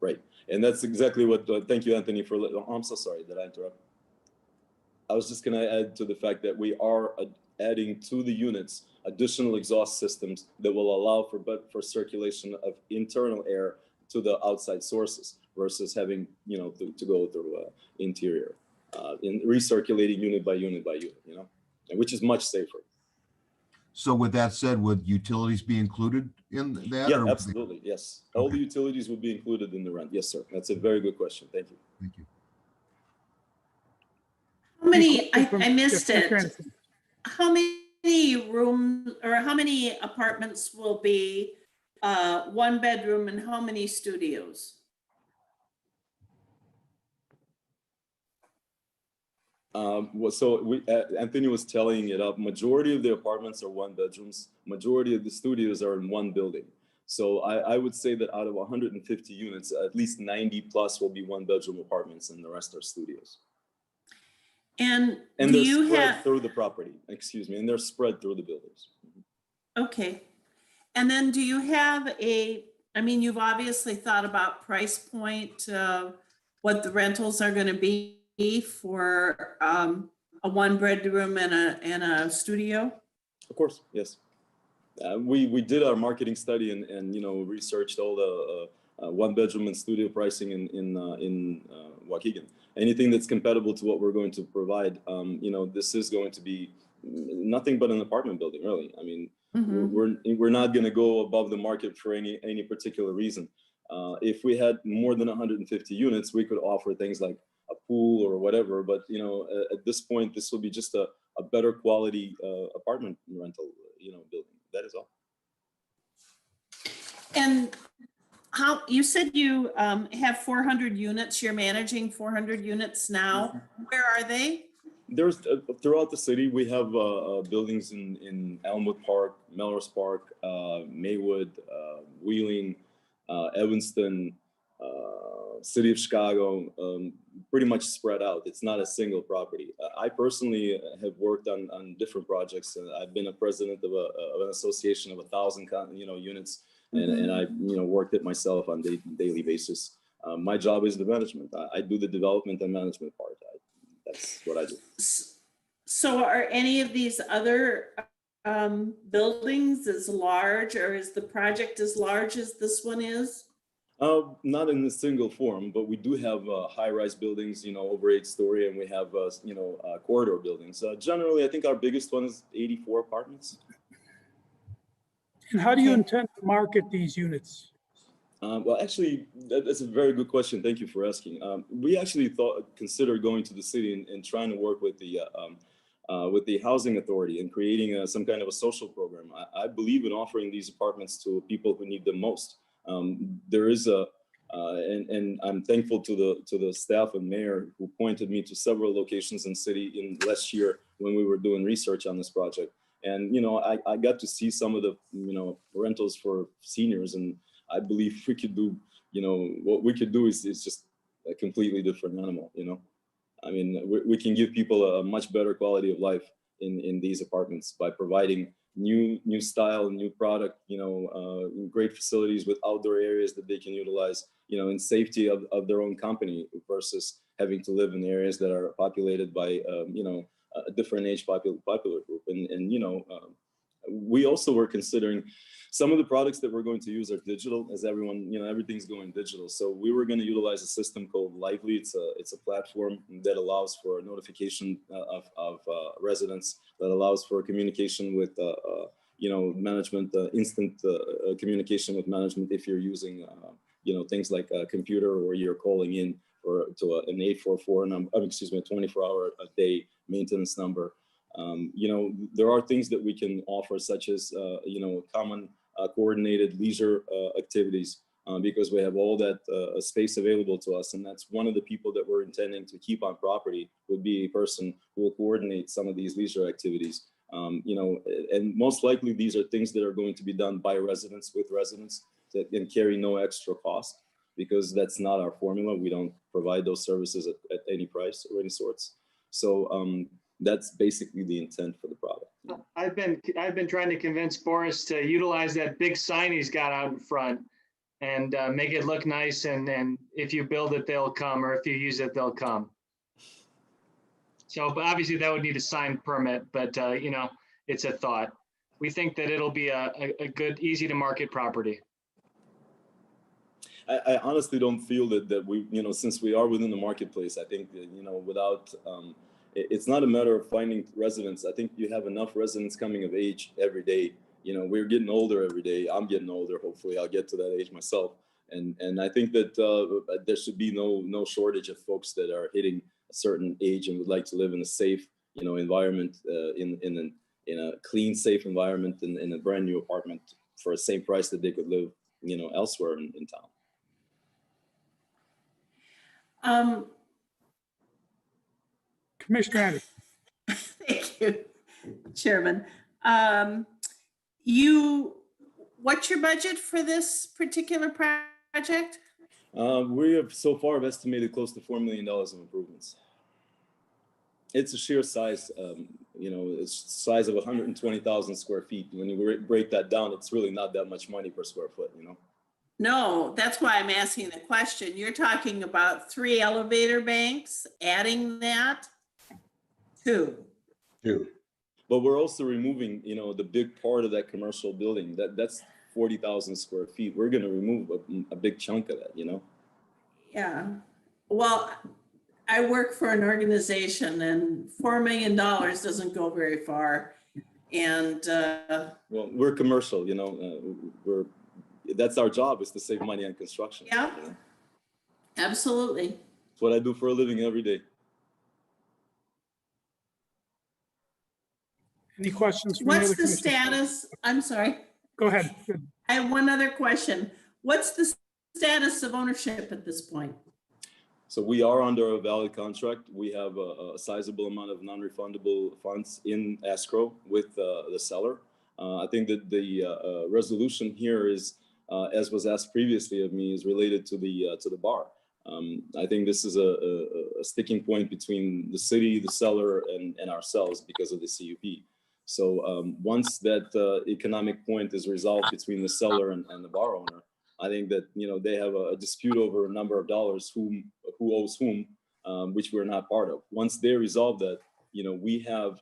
Right. And that's exactly what, thank you, Anthony, for, I'm so sorry that I interrupted. I was just going to add to the fact that we are adding to the units additional exhaust systems that will allow for circulation of internal air to the outside sources versus having, to go through interior, in recirculating unit by unit by unit, which is much safer. So with that said, would utilities be included in that? Yeah, absolutely. Yes. All the utilities would be included in the rent. Yes, sir. That's a very good question. Thank you. Thank you. How many, I missed it. How many rooms or how many apartments will be one bedroom and how many studios? So Anthony was telling it up. Majority of the apartments are one bedrooms. Majority of the studios are in one building. So I would say that out of 150 units, at least 90 plus will be one bedroom apartments and the rest are studios. And they're do you spread have through the property, excuse me, and they're spread through the buildings. Okay. And then do you have you've obviously thought about price point, what the rentals are going to be for a one bedroom and a studio? Of course, yes. We did our marketing study and researched all the one bedroom and studio pricing in Waukegan. Anything that's compatible to what we're going to provide. This is going to be nothing but an apartment building, really. I mean, we're not going to go above the market for any particular reason. If we had more than 150 units, we could offer things like a pool or whatever. But at this point, this will be just a better quality apartment rental, building. That is all. And how you said you have 400 units. You're managing 400 units now. Where are they? There's throughout the city. We have buildings in Elmwood Park, Melrose Park, Maywood, Wheeling, Evanston, City of Chicago, pretty much spread out. It's not a single property. I personally have worked on different projects. I've been a president of an association of 1,000 units, and I worked it myself on daily basis. My job is the management. I do the development and management part. That's what I do. So are any of these other buildings as large, or is the project as large as this one is? Not in a single form, but we do have high-rise buildings, over 8-story, and we have, corridor buildings. Generally, I think our biggest one is 84 apartments. And how do you intend to market these units? Well, actually, that's a very good question. Thank you for asking. We actually considered going to the city and trying to work with the housing authority and creating some kind of a social program. I believe in offering these apartments to people who need them most. There is and I'm thankful to the staff and mayor who pointed me to several locations in city in last year when we were doing research on this project. And, I got to see some of the, rentals for seniors, and I believe we could do, what we could do is just a completely different animal, I mean, we can give people a much better quality of life in these apartments by providing new style, new product, great facilities with outdoor areas that they can utilize, in safety of their own company versus having to live in areas that are populated by, a different age popular group. And We also were considering some of the products that we're going to use are digital, as everyone, everything's going digital. So we were going to utilize a system called Lively. It's a platform that allows for notification of residents, that allows for communication with management, instant communication with management if you're using things like a computer, or you're calling in or to an 844 number, a 24-hour a day maintenance number. There are things that we can offer, such as common coordinated leisure activities, because we have all that space available to us, and that's one of the people that we're intending to keep on property would be a person who will coordinate some of these leisure activities. And most likely these are things that are going to be done by residents with residents that can carry no extra cost, because that's not our formula. We don't provide those services at any price or any sorts. So that's basically the intent for the product. I've been trying to convince Boris to utilize that big sign he's got out in front and make it look nice. And if you build it, they'll come, or if you use it, they'll come. So, but obviously that would need a signed permit, but it's a thought. We think that it'll be a good, easy to market property. I honestly don't feel that we, since we are within the marketplace, I think that, without, it's not a matter of finding residents. I think you have enough residents coming of age every day. We're getting older every day. I'm getting older. Hopefully I'll get to that age myself. And I think that there should be no shortage of folks that are hitting a certain age and would like to live in a safe, environment, in a clean, safe environment, in a brand new apartment for the same price that they could live, elsewhere in town. Commissioner Anderson. Thank you, Chairman. What's your budget for this particular project? We have so far estimated close to $4 million of improvements. It's a sheer size, it's size of 120,000 square feet. When you break that down, it's really not that much money per square foot, No, that's why I'm asking the question. You're talking about 3 elevator banks, adding that? 2. But we're also removing, the big part of that commercial building. That's 40,000 square feet. We're going to remove a big chunk of that, Yeah. Well, I work for an organization, and $4 million doesn't go very far. And well, we're commercial, that's our job, is to save money on construction. Yeah, absolutely. It's what I do for a living every day. Any questions? From What's the status? I'm sorry. Go ahead. I have one other question. What's the status of ownership at this point? So we are under a valid contract. We have a sizable amount of non-refundable funds in escrow with the seller. I think that the resolution here is, as was asked previously of me, is related to the bar. I think this is a sticking point between the city, the seller, and ourselves because of the CUP. So once that economic point is resolved between the seller and the bar owner, I think that they have a dispute over a number of dollars, who owes whom, which we're not part of. Once they resolve that, we have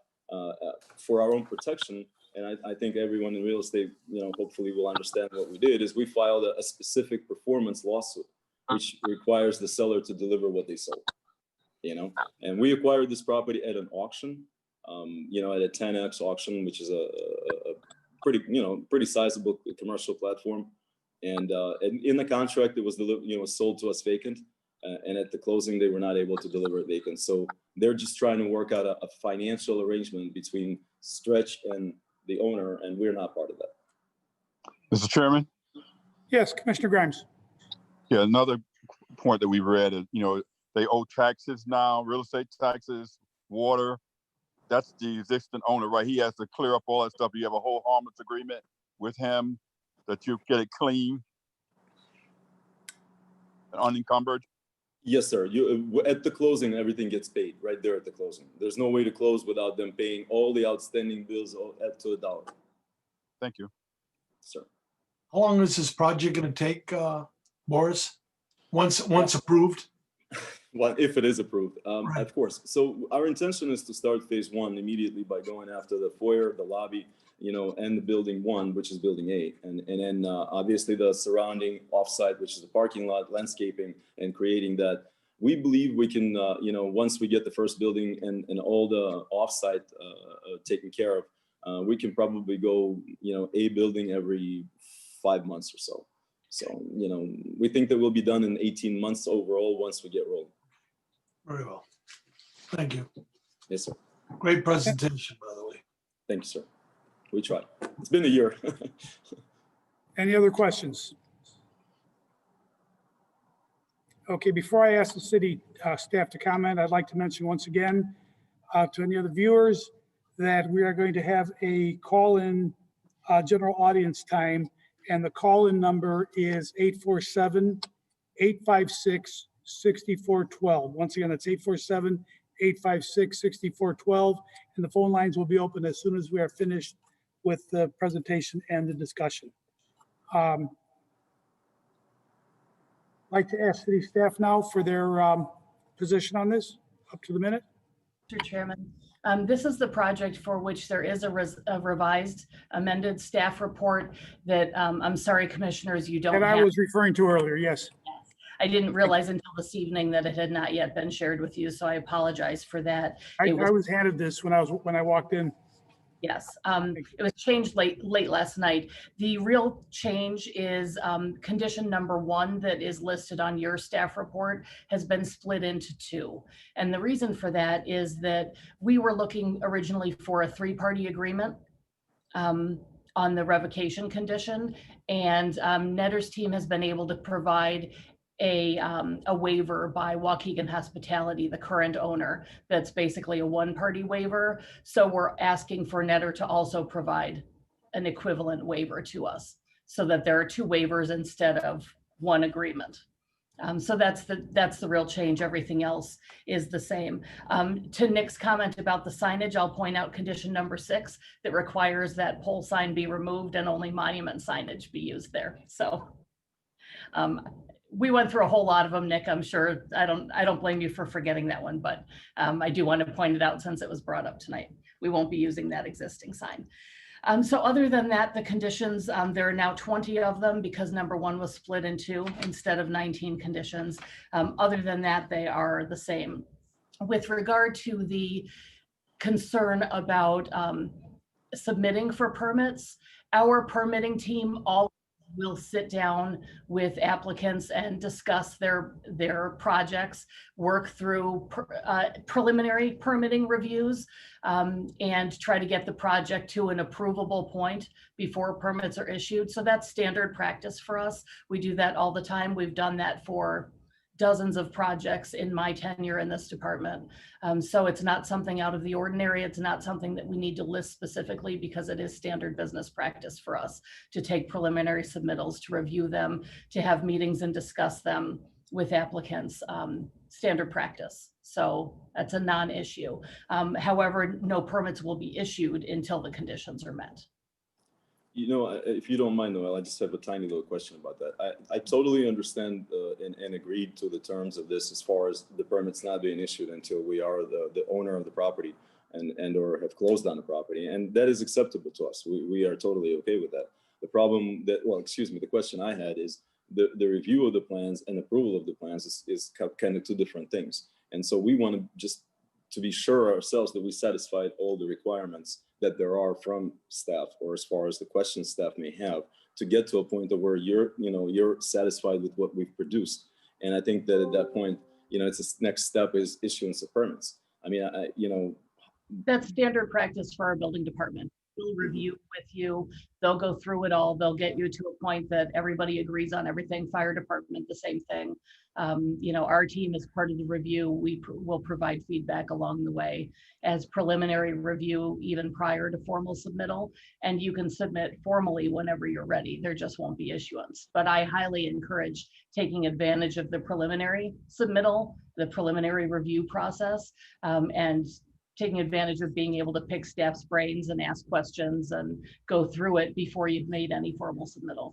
for our own protection. And I think everyone in real estate, hopefully will understand what we did, is we filed a specific performance lawsuit, which requires the seller to deliver what they sold, and we acquired this property at an auction, at a 10X auction, which is a pretty sizable commercial platform. And in the contract, it was sold to us vacant. And at the closing, they were not able to deliver it vacant. So they're just trying to work out a financial arrangement between Stretch and the owner, and we're not part of that. Mr. Chairman? Yes, Commissioner Grimes. Yeah, another point that we read is, they owe taxes now, real estate taxes, water. That's the existing owner, right? He has to clear up all that stuff. You have a whole harmless agreement with him that you get it clean and unencumbered. Yes, sir. At the closing, everything gets paid right there at the closing. There's no way to close without them paying all the outstanding bills to a dollar. Thank you. Sir. How long is this project going to take, Boris? Once approved? Well, if it is approved, Right. Of course. So our intention is to start phase 1 immediately by going after the foyer, the lobby, and the building 1, which is building 8. And then obviously the surrounding offsite, which is the parking lot, landscaping, and creating that. We believe we can, once we get the first building and all the offsite taken care of, we can probably go, a building every 5 months or so. So, we think that we'll be done in 18 months overall once we get rolling. Very well. Thank you. Yes, sir. Great presentation, by the way. Thank you, sir. We tried. It's been a year. Any other questions? Okay, before I ask the city staff to comment, I'd like to mention once again to any other viewers that we are going to have a call-in general audience time, and the call-in number is 847-856-6412. Once again, that's 847-856-6412, and the phone lines will be open as soon as we are finished with the presentation and the discussion. Like to ask city staff now for their position on this, up to the minute. Mr. Chairman, this is the project for which there is a revised amended staff report that I'm sorry, commissioners, you don't That have. I was referring to earlier, yes. I didn't realize until this evening that it had not yet been shared with you, so I apologize for that. I was handed this when I walked in. Yes, it was changed late last night. The real change is condition number 1 that is listed on your staff report has been split into 2. And the reason for that is that we were looking originally for a 3-party agreement on the revocation condition, and Netter's team has been able to provide a waiver by Waukegan Hospitality, the current owner, that's basically a 1-party waiver. So we're asking for Netter to also provide an equivalent waiver to us so that there are 2 waivers instead of 1 agreement. So that's the real change. Everything else is the same. To Nick's comment about the signage, I'll point out condition number 6 that requires that pole sign be removed and only monument signage be used there. So we went through a whole lot of them, Nick. I'm sure I don't blame you for forgetting that one, but I do want to point it out since it was brought up tonight. We won't be using that existing sign. So other than that, the conditions, there are now 20 of them because number 1 was split in 2 instead of 19 conditions. Other than that, they are the same. With regard to the concern about submitting for permits, our permitting team will sit down with applicants and discuss their projects, work through preliminary permitting reviews, and try to get the project to an approvable point before permits are issued. So that's standard practice for us. We do that all the time. We've done that for dozens of projects in my tenure in this department. So it's not something out of the ordinary. It's not something that we need to list specifically because it is standard business practice for us to take preliminary submittals, to review them, to have meetings and discuss them with applicants, standard practice. So that's a non-issue. However, no permits will be issued until the conditions are met. If you don't mind, Noel, I just have a tiny little question about that. I totally understand and agreed to the terms of this as far as the permits not being issued until we are the owner of the property and or have closed on the property. And that is acceptable to us. We are totally okay with that. The problem the question I had is the review of the plans and approval of the plans is kind of 2 different things. And so we want to just to be sure ourselves that we satisfied all the requirements that there are from staff, or as far as the questions staff may have, to get to a point of where you're satisfied with what we've produced. And I think that at that point, it's the next step is issuance of permits. I mean, That's standard practice for our building department. We'll review with you. They'll go through it all. They'll get you to a point that everybody agrees on everything. Fire department, the same thing. Our team is part of the review. We will provide feedback along the way as preliminary review, even prior to formal submittal. And you can submit formally whenever you're ready. There just won't be issuance. But I highly encourage taking advantage of the preliminary submittal, the preliminary review process, and taking advantage of being able to pick staff's brains and ask questions and go through it before you've made any formal submittal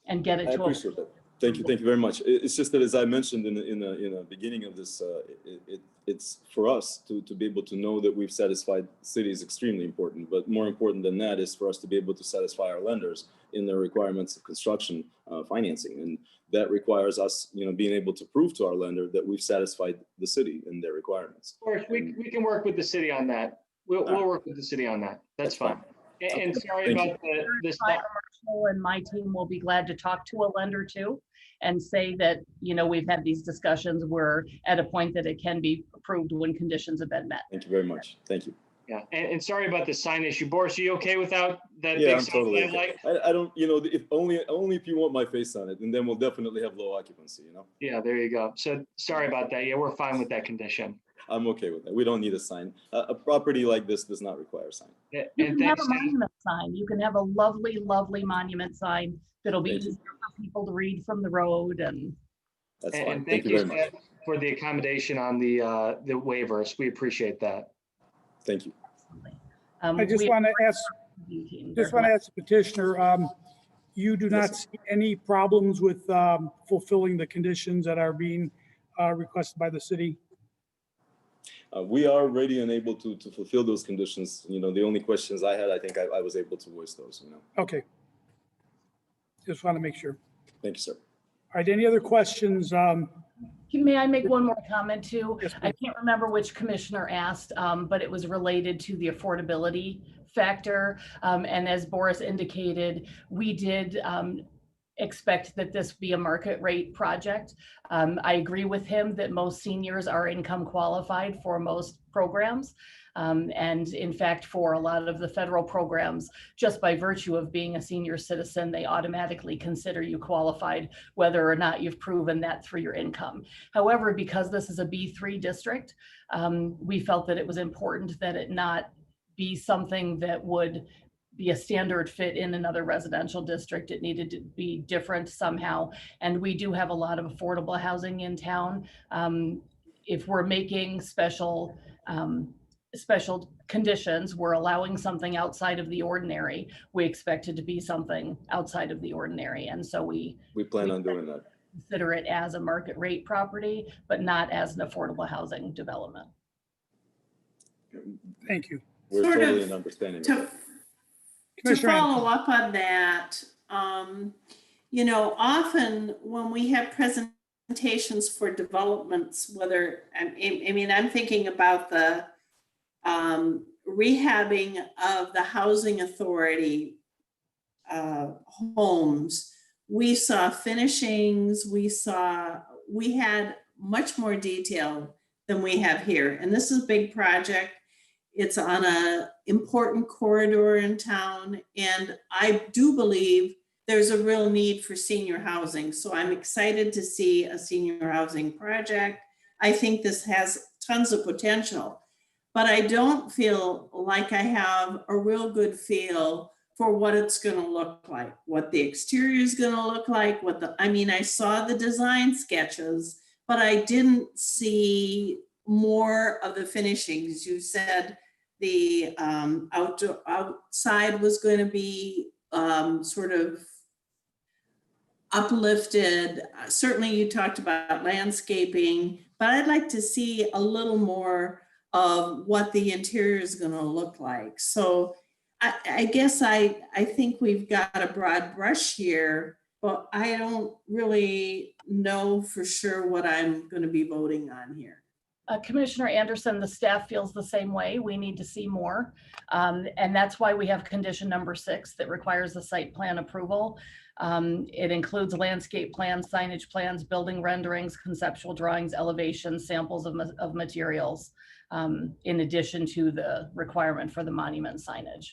and get it to. I appreciate that. Thank you very much. It's just that, as I mentioned in the beginning of this, it's for us to be able to know that we've satisfied the city is extremely important. But more important than that is for us to be able to satisfy our lenders in their requirements of construction financing. And that requires us, being able to prove to our lender that we've satisfied the city in their requirements. Of course, we can work with the city on that. We'll work with the city on that. That's fine. And sorry Thank about this. Marshall and my team will be glad to talk to a lender too and say that, we've had these discussions. We're at a point that it can be approved when conditions have been met. Thank you very much. Thank you. Yeah, and sorry about the sign issue. Boris, are you okay without that? Yeah, big I'm sign totally that I okay. like? I don't, if only if you want my face on it, and then we'll definitely have low occupancy, Yeah, there you go. So sorry about that. Yeah, we're fine with that condition. I'm okay with that. We don't need a sign. A property like this does not require a sign. You And can have a thanks. monument sign. You can have a lovely, lovely monument sign that'll be Thank you. easier for people to read from the road. And That's fine. And Thank you very much. for the accommodation on the waivers. We appreciate that. Thank you. I just want to ask the petitioner, you do not see any problems with fulfilling the conditions that are being requested by the city? We are ready and able to fulfill those conditions. The only questions I had, I think I was able to voice those, Okay. Just want to make sure. Thank you, sir. All right, any other questions? May I make one more comment too? Yes, I can't remember which commissioner asked, but it was related to the affordability factor. And as Boris indicated, we did expect that this be a market rate project. I agree with him that most seniors are income qualified for most programs. And in fact, for a lot of the federal programs, just by virtue of being a senior citizen, they automatically consider you qualified, whether or not you've proven that through your income. However, because this is a B3 district, we felt that it was important that it not be something that would be a standard fit in another residential district. It needed to be different somehow. And we do have a lot of affordable housing in town. If we're making special conditions, we're allowing something outside of the ordinary, we expect it to be something outside of the ordinary. And so we plan on doing that. Consider it as a market rate property, but not as an affordable housing development. Thank you. We're Sort totally of in understanding. To follow up on that, often when we have presentations for developments, whether, I'm thinking about the rehabbing of the housing authority homes, we saw finishings, we had much more detail than we have here. And this is a big project. It's on an important corridor in town. And I do believe there's a real need for senior housing. So I'm excited to see a senior housing project. I think this has tons of potential, but I don't feel like I have a real good feel for what it's going to look like, what the exterior is going to look like, I saw the design sketches, but I didn't see more of the finishings. You said the outside was going to be sort of uplifted. Certainly you talked about landscaping, but I'd like to see a little more of what the interior is going to look like. So I guess I think we've got a broad brush here, but I don't really know for sure what I'm going to be voting on here. Commissioner Anderson, the staff feels the same way. We need to see more. And that's why we have condition number 6 that requires the site plan approval. It includes landscape plans, signage plans, building renderings, conceptual drawings, elevations, samples of materials, in addition to the requirement for the monument signage.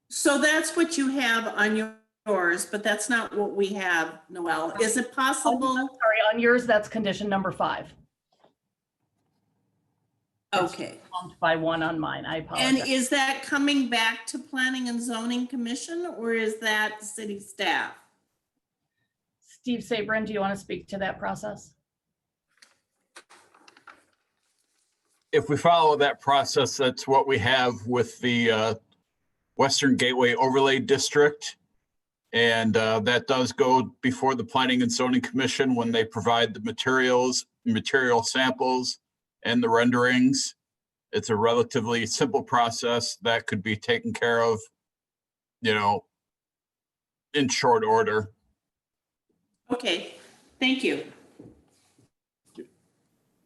So that's what you have on yours, but that's not what we have, Noelle. Is it possible? Oh, sorry, on yours, that's condition number 5. Okay. Bumped by 1 on mine, I apologize. And is that coming back to Planning and Zoning Commission, or is that city staff? Steve Sabrin, do you want to speak to that process? If we follow that process, that's what we have with the Western Gateway Overlay District. And that does go before the Planning and Zoning Commission when they provide the material samples and the renderings. It's a relatively simple process that could be taken care of, you know, in short order. Okay, thank you.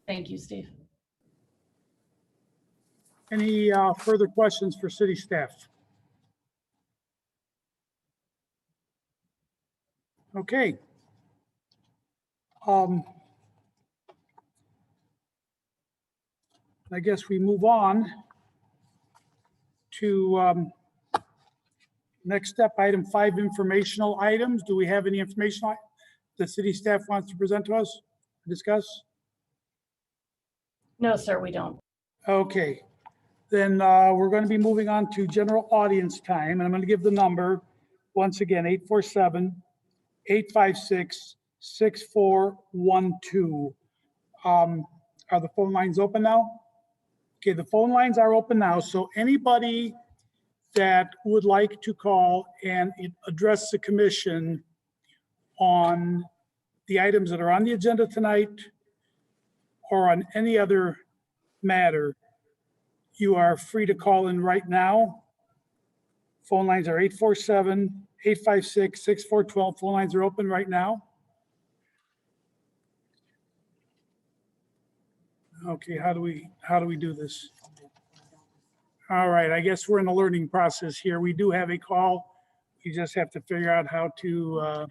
Thank you, Steve. Any further questions for city staff? Okay. I guess we move on to next step, item 5, informational items. Do we have any information the city staff wants to present to us, discuss? No, sir, we don't. Okay, then we're going to be moving on to general audience time, and I'm going to give the number once again, 847-856-6412. Are the phone lines open now? Okay, the phone lines are open now, so anybody that would like to call and address the commission on the items that are on the agenda tonight or on any other matter, you are free to call in right now. Phone lines are 847-856-6412. Phone lines are open right now. Okay, how do we do this? All right, I guess we're in the learning process here. We do have a call. You just have to figure out how to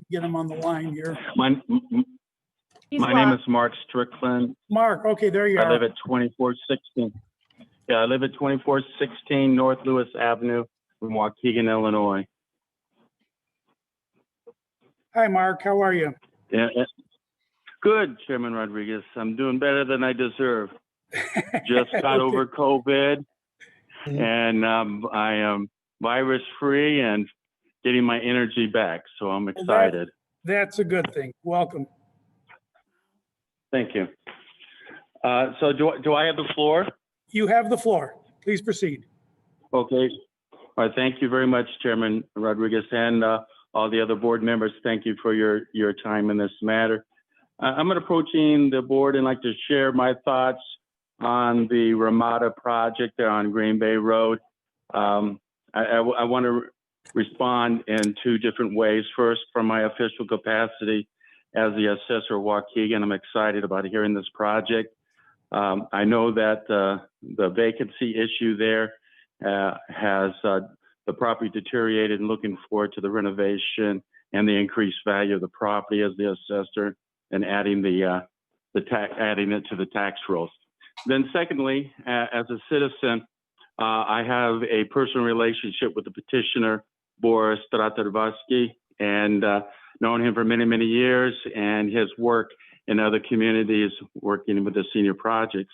get them on the line here. My name is Mark Strickland. Mark, okay, there you are. I live at 2416. Yeah, I live at 2416 North Lewis Avenue in Waukegan, Illinois. Hi, Mark, how are you? Yeah, good, Chairman Rodriguez. I'm doing better than I deserve. Just got over COVID, and I am virus-free and getting my energy back, so I'm excited. That's a good thing. Welcome. Thank you. So do I have the floor? You have the floor. Please proceed. Okay. All right. Thank you very much, Chairman Rodriguez, and all the other board members. Thank you for your time in this matter. I'm approaching the board and like to share my thoughts on the Ramada project on Green Bay Road. I want to respond in 2 different ways. First, from my official capacity as the assessor of Waukegan, I'm excited about hearing this project. I know that the vacancy issue there has the property deteriorated, and looking forward to the renovation and the increased value of the property as the assessor and adding adding it to the tax rolls. Then secondly, as a citizen, I have a personal relationship with the petitioner, Boris Stratarvsky, and known him for many, many years, and his work in other communities working with the senior projects.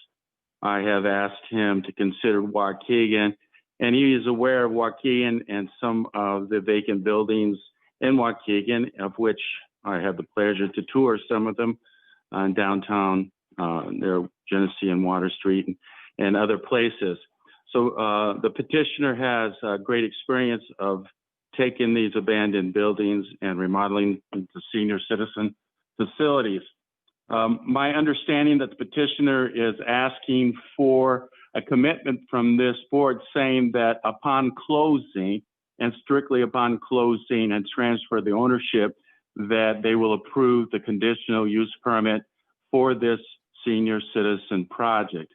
I have asked him to consider Waukegan, and he is aware of Waukegan and some of the vacant buildings in Waukegan, of which I have the pleasure to tour some of them downtown, near Genesee and Water Street and other places. So the petitioner has great experience of taking these abandoned buildings and remodeling into senior citizen facilities. My understanding that the petitioner is asking for a commitment from this board saying that upon closing, and strictly upon closing and transfer of the ownership, that they will approve the conditional use permit for this senior citizen project.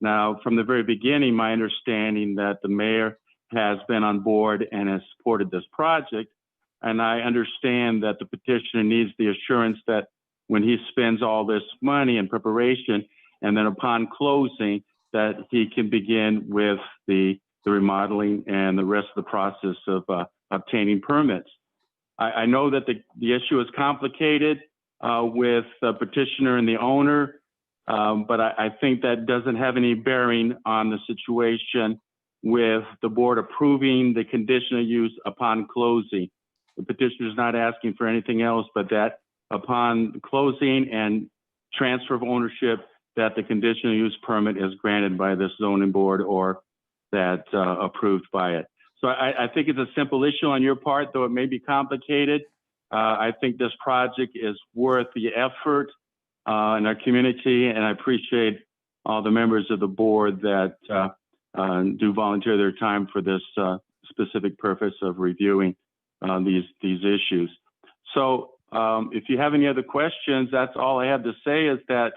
Now, from the very beginning, my understanding that the mayor has been on board and has supported this project, and I understand that the petitioner needs the assurance that when he spends all this money in preparation, and then upon closing, that he can begin with the remodeling and the rest of the process of obtaining permits. I know that the issue is complicated with the petitioner and the owner, but I think that doesn't have any bearing on the situation with the board approving the conditional use upon closing. The petitioner is not asking for anything else but that upon closing and transfer of ownership, that the conditional use permit is granted by this zoning board or that approved by it. So I think it's a simple issue on your part, though it may be complicated. I think this project is worth the effort in our community, and I appreciate all the members of the board that do volunteer their time for this specific purpose of reviewing these issues. So if you have any other questions, that's all I have to say is that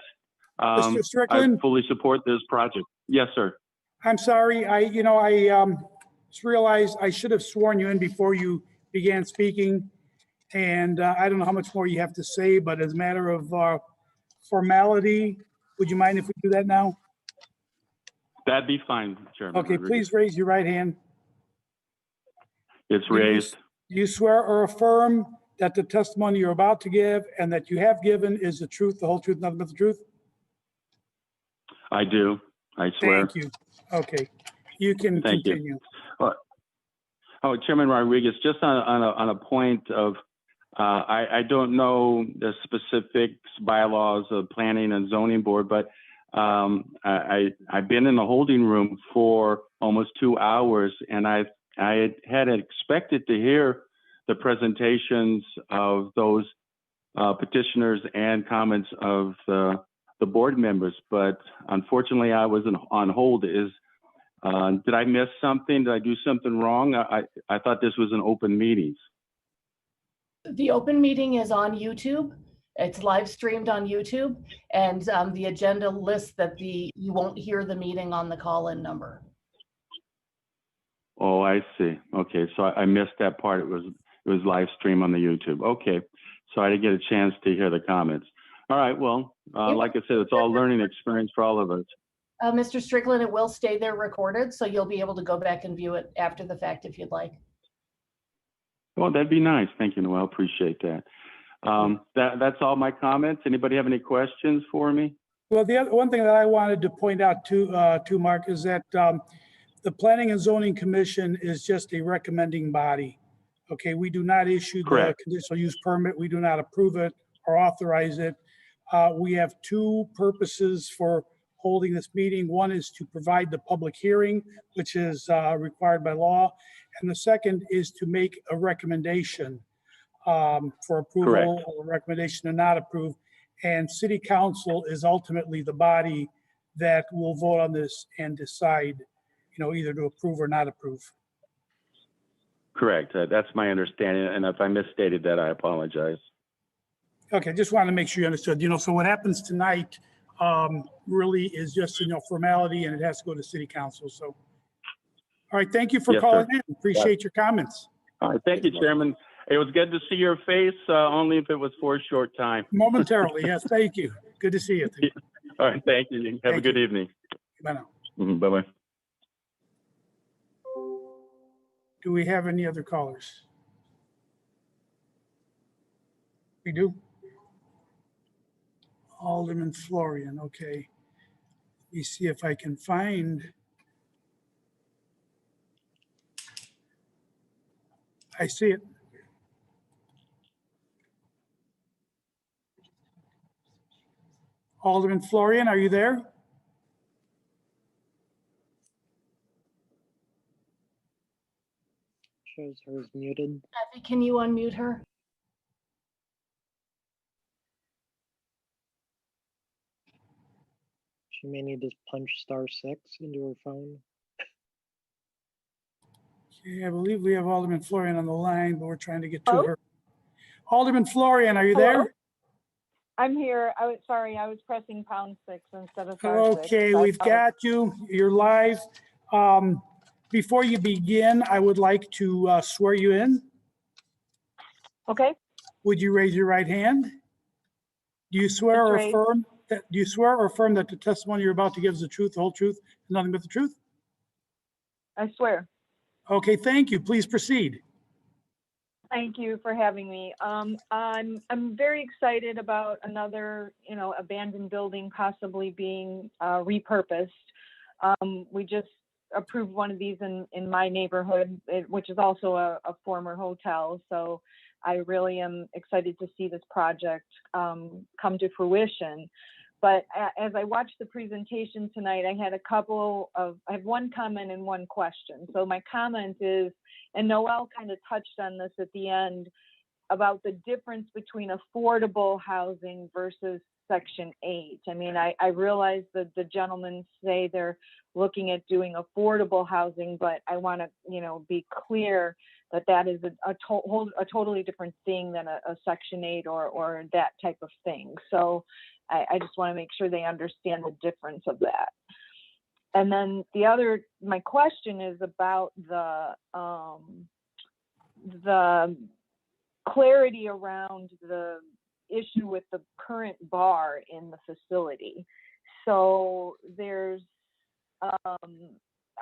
Mr. I Strickland? fully support this project. Yes, sir. I'm sorry, I just realized I should have sworn you in before you began speaking. And I don't know how much more you have to say, but as a matter of formality, would you mind if we do that now? That'd be fine, Chairman. Okay, Rodriguez. please raise your right hand. It's raised. Do you swear or affirm that the testimony you're about to give and that you have given is the truth, the whole truth, nothing but the truth? I do. I swear. Thank you. Okay, you can Thank you. continue. Oh, Chairman Rodriguez, just on a point of, I don't know the specifics bylaws of planning and zoning board, but I've been in the holding room for almost 2 hours, and I had expected to hear the presentations of those petitioners and comments of the board members, but unfortunately I was on hold. Did I miss something? Did I do something wrong? I thought this was an open meeting. The open meeting is on YouTube. It's live streamed on YouTube, and the agenda lists that you won't hear the meeting on the call-in number. Oh, I see. Okay, so I missed that part. It was live stream on the YouTube. Okay, so I didn't get a chance to hear the comments. All right, well, like I said, it's all learning experience for all of us. Mr. Strickland, it will stay there recorded, so you'll be able to go back and view it after the fact if you'd like. Oh, that'd be nice. Thank you, Noel. Appreciate that. That's all my comments. Anybody have any questions for me? Well, the other one thing that I wanted to point out to Mark is that the Planning and Zoning Commission is just a recommending body. Okay, we do not issue the conditional use permit. We do not approve it or authorize it. We have two purposes for holding this meeting. One is to provide the public hearing, which is required by law. And the second is to make a recommendation for approval or a recommendation to not approve. And City Council is ultimately the body that will vote on this and decide, either to approve or not approve. Correct. That's my understanding. And if I misstated that, I apologize. Okay, just wanted to make sure you understood. So what happens tonight really is just, formality, and it has to go to City Council. So, all right, thank you for calling in. Appreciate your comments. All right, thank you, Chairman. It was good to see your face, only if it was for a short time. Momentarily, yes, thank you. Good to see you. All right, thank you. Have a good evening. Bye now. Bye-bye. Do we have any other callers? We do? Alderman Florian, okay. Let me see if I can find. I see it. Alderman Florian, are you there? Shows her is muted. Kathy, can you unmute her? She may need to punch *6 into her phone. Okay, I believe we have Alderman Florian on the line, but we're trying to get to her. Alderman Florian, are you there? I'm here. I was sorry, I was pressing #6 instead of *6. Okay, we've got you. You're live. Before you begin, I would like to swear you in. Okay. Would you raise your right hand? Do you swear or raised. affirm that the testimony you're about to give is the truth, the whole truth, and nothing but the truth? I swear. Okay, thank you. Please proceed. Thank you for having me. I'm very excited about another, abandoned building possibly being repurposed. We just approved one of these in my neighborhood, which is also a former hotel. So I really am excited to see this project come to fruition. But as I watched the presentation tonight, I have one comment and one question. So my comment is, and Noel kind of touched on this at the end, about the difference between affordable housing versus Section 8. I mean, I realize that the gentlemen say they're looking at doing affordable housing, but I want to, you know, be clear that that is a totally different thing than a Section 8 or that type of thing. So I just want to make sure they understand the difference of that. And then my question is about the clarity around the issue with the current bar in the facility. So there's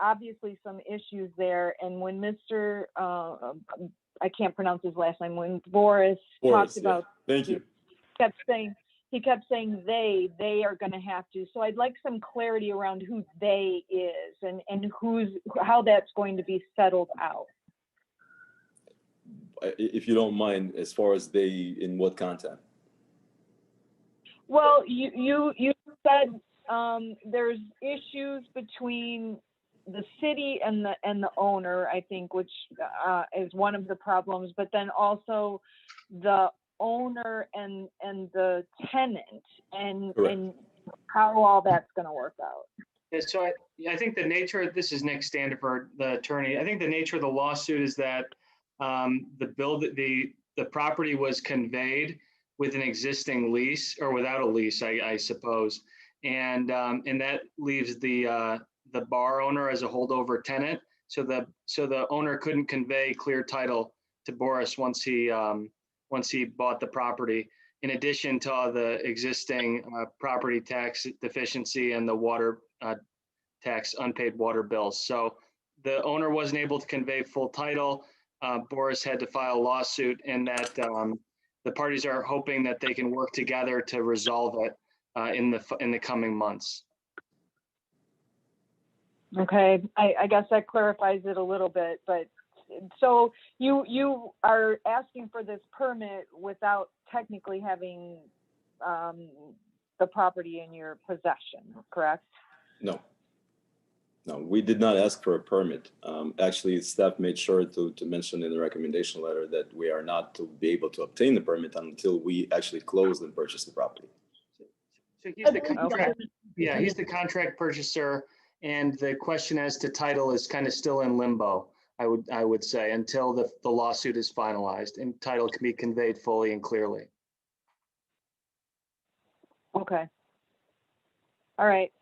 obviously some issues there. And when Mr. I can't pronounce his last name, when Boris talked about, thank you. He kept saying they are going to have to. So I'd like some clarity around who they is and how that's going to be settled out. If you don't mind, as far as they, in what content? Well, you said there's issues between the city and the owner, I think, which is one of the problems, but then also the owner and the tenant and how all that's going to work out. Yeah, so I think the nature, this is Nick Standiford, the attorney. I think the nature of the lawsuit is that the property was conveyed with an existing lease or without a lease, I suppose, and that leaves the bar owner as a holdover tenant. So the owner couldn't convey clear title to Boris once he bought the property. In addition to all the existing property tax deficiency and the water tax unpaid water bills. So the owner wasn't able to convey full title. Boris had to file a lawsuit, and that the parties are hoping that they can work together to resolve it in the coming months. Okay, I guess that clarifies it a little bit, but so you are asking for this permit without technically having the property in your possession, correct? No, we did not ask for a permit. Actually, staff made sure to mention in the recommendation letter that we are not to be able to obtain the permit until we actually close and purchase the property. So he's the contract, yeah, he's the contract purchaser, and the question as to title is kind of still in limbo, I would say, until the lawsuit is finalized and title can be conveyed fully and clearly. Okay. All right.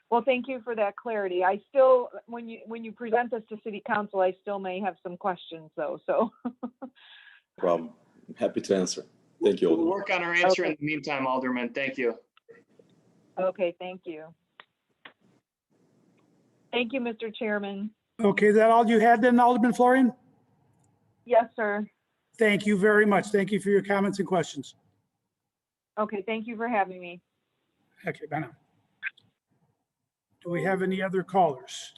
Well, thank you for that clarity. I still, when you present this to City Council, I still may have some questions though, so. No problem. I'm happy to answer. Thank you, We'll Alderman. work on our answer in the meantime, Alderman. Thank you. Okay, thank you. Thank you, Mr. Chairman. Okay, is that all you had then, Alderman Florian? Yes, sir. Thank you very much. Thank you for your comments and questions. Okay, thank you for having me. Okay, bye now. Do we have any other callers?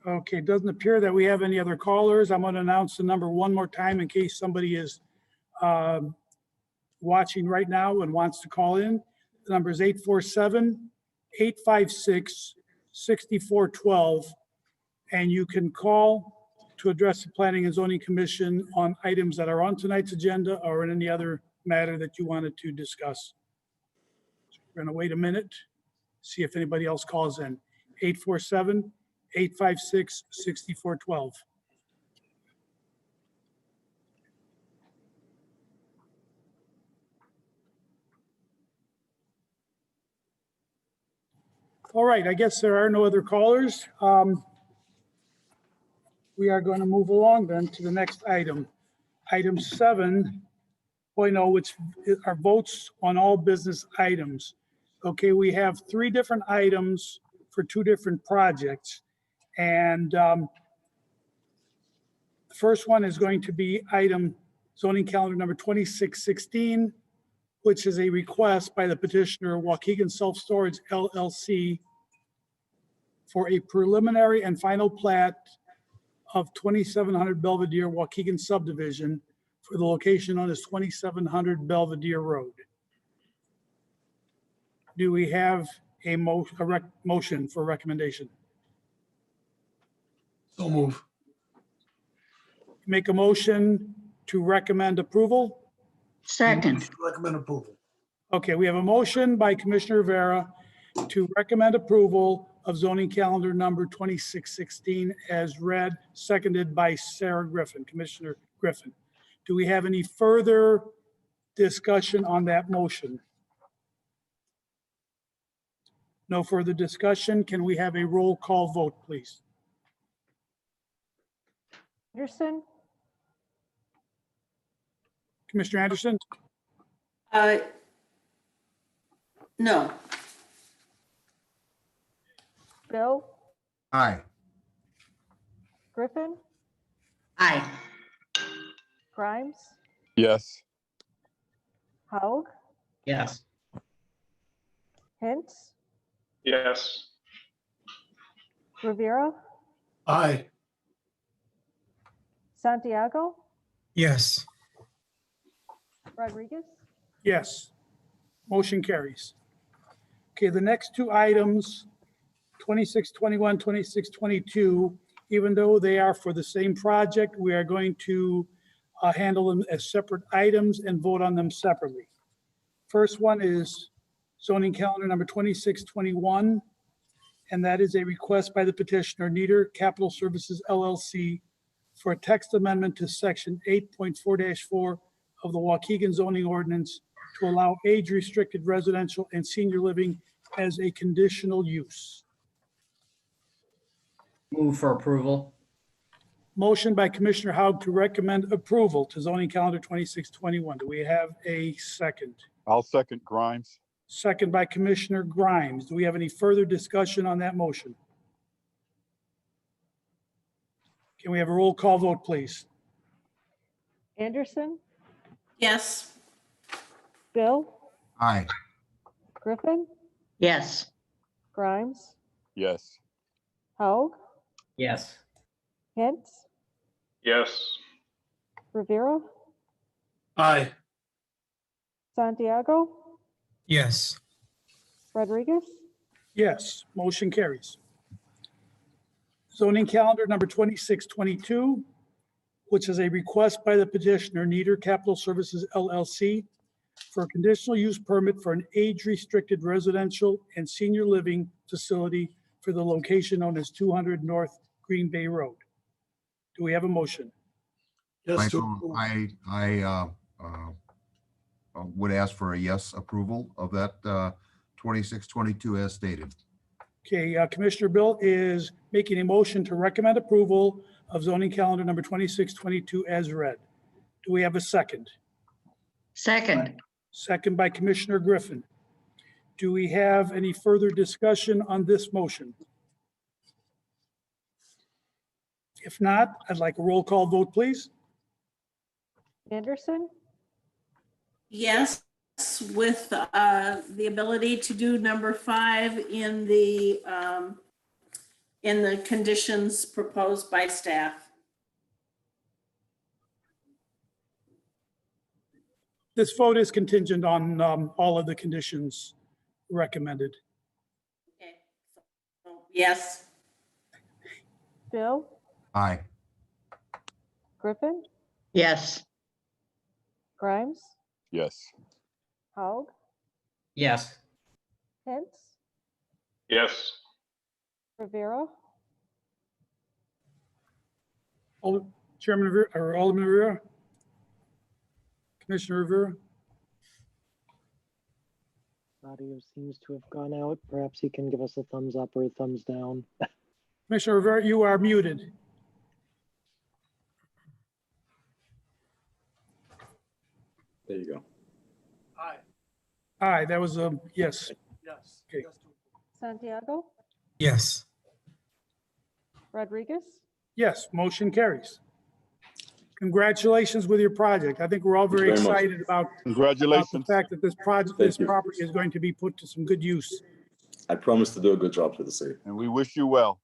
Okay, it doesn't appear that we have any other callers. I'm going to announce the number one more time in case somebody is watching right now and wants to call in. The number is 847-856-6412. And you can call to address the Planning and Zoning Commission on items that are on tonight's agenda or in any other matter that you wanted to discuss. We're going to wait a minute, see if anybody else calls in. 847-856-6412. All right, I guess there are no other callers. We are going to move along then to the next item. Item 7.0, which are votes on all business items. Okay, we have 3 different items for 2 different projects. And the first one is going to be item zoning calendar number 2616, which is a request by the petitioner Waukegan Self-Storage LLC for a preliminary and final plat of 2700 Belvedere Waukegan subdivision for the location known as 2700 Belvedere Road. Do we have a motion for recommendation? So move. Make a motion to recommend approval. Second. Recommend approval. Okay, we have a motion by Commissioner Rivera to recommend approval of zoning calendar number 2616 as read, seconded by Commissioner Griffin. Do we have any further discussion on that motion? No further discussion. Can we have a roll call vote, please? Anderson, Commissioner Anderson? No. Bill, Aye. Griffin, Aye. Grimes, Yes. Haug, Yes. Hintz, Yes. Rivera, Aye. Santiago, Yes. Rodriguez. Yes. Motion carries. Okay, the next two items, 2621, 2622, even though they are for the same project, we are going to handle them as separate items and vote on them separately. First one is zoning calendar number 2621, and that is a request by the petitioner, Nieder Capital Services LLC, for a text amendment to section 8.4-4 of the Waukegan zoning ordinance to allow age-restricted residential and senior living as a conditional use. Move for approval. Motion by Commissioner Haug to recommend approval to zoning calendar 2621. Do we have a second? I'll second Grimes. Second by Commissioner Grimes. Do we have any further discussion on that motion? Can we have a roll call vote, please? Anderson, Yes. Bill, Aye. Griffin, Yes. Grimes, Yes. Haug, Yes. Hintz, Yes. Rivera, Aye. Santiago, Yes. Rodriguez. Yes, motion carries. Zoning calendar number 2622, which is a request by the petitioner, Nieder Capital Services LLC, for a conditional use permit for an age-restricted residential and senior living facility for the location known as 200 North Green Bay Road. Do we have a motion? Yes. to Michael, approve. I would ask for a yes approval of that 2622 as stated. Okay, Commissioner Bill is making a motion to recommend approval of zoning calendar number 2622 as read. Do we have a second? Second. Second by Commissioner Griffin. Do we have any further discussion on this motion? If not, I'd like a roll call vote, please. Anderson, Yes, with the ability to do number 5 in the conditions proposed by staff. This vote is contingent on all of the conditions recommended. Okay. So, yes. Bill, Aye. Griffin, Yes. Grimes, Yes. Haug, Yes. Hintz, Yes. Rivera, Chairman Rivera, or Alderman Rivera? Commissioner Rivera? Audio seems to have gone out. Perhaps he can give us a thumbs up or a thumbs down. Commissioner Rivera, you are muted. There you go. Aye, that was a yes. Yes. Okay. Santiago, Yes. Rodriguez. Yes, motion carries. Congratulations with your project. I think we're all very Thank you very much. excited about the Congratulations. fact that this project, Thank this you. property is going to be put to some good use. I promise to do a good job for the city. And we wish you well.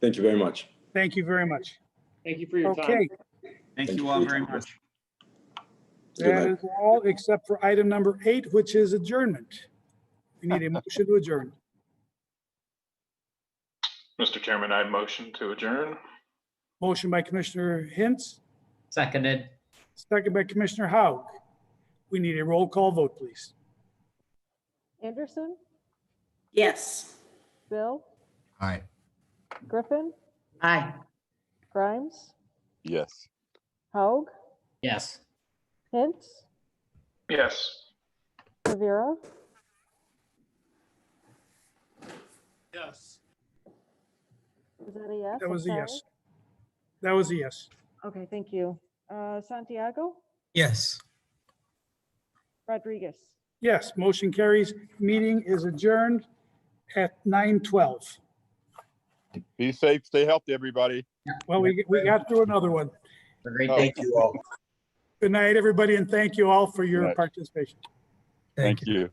Thank you very much. Thank you very much. Thank you for your time. Okay, Thank Thank you you all for your very time. much. Good that night. is all except for item number 8, which is adjournment. We need a motion to adjourn. Mr. Chairman, I motion to adjourn. Motion by Commissioner Hintz, Seconded. second by Commissioner Haug. We need a roll call vote, please. Anderson, Yes. Bill, Aye. Griffin, Aye. Grimes, Yes. Haug, Yes. Hintz, Yes. Rivera, Yes. is that a yes? That I'm was a sorry. yes. That was a yes. Okay, thank you. Santiago, Yes. Rodriguez. Yes, motion carries. Meeting is adjourned at 9:12. Be safe, stay healthy, everybody. Well, we got through another one. A great Oh. day. Thank you all. Good night, everybody, and thank you all for Good your night. participation. Thank Thank you. you.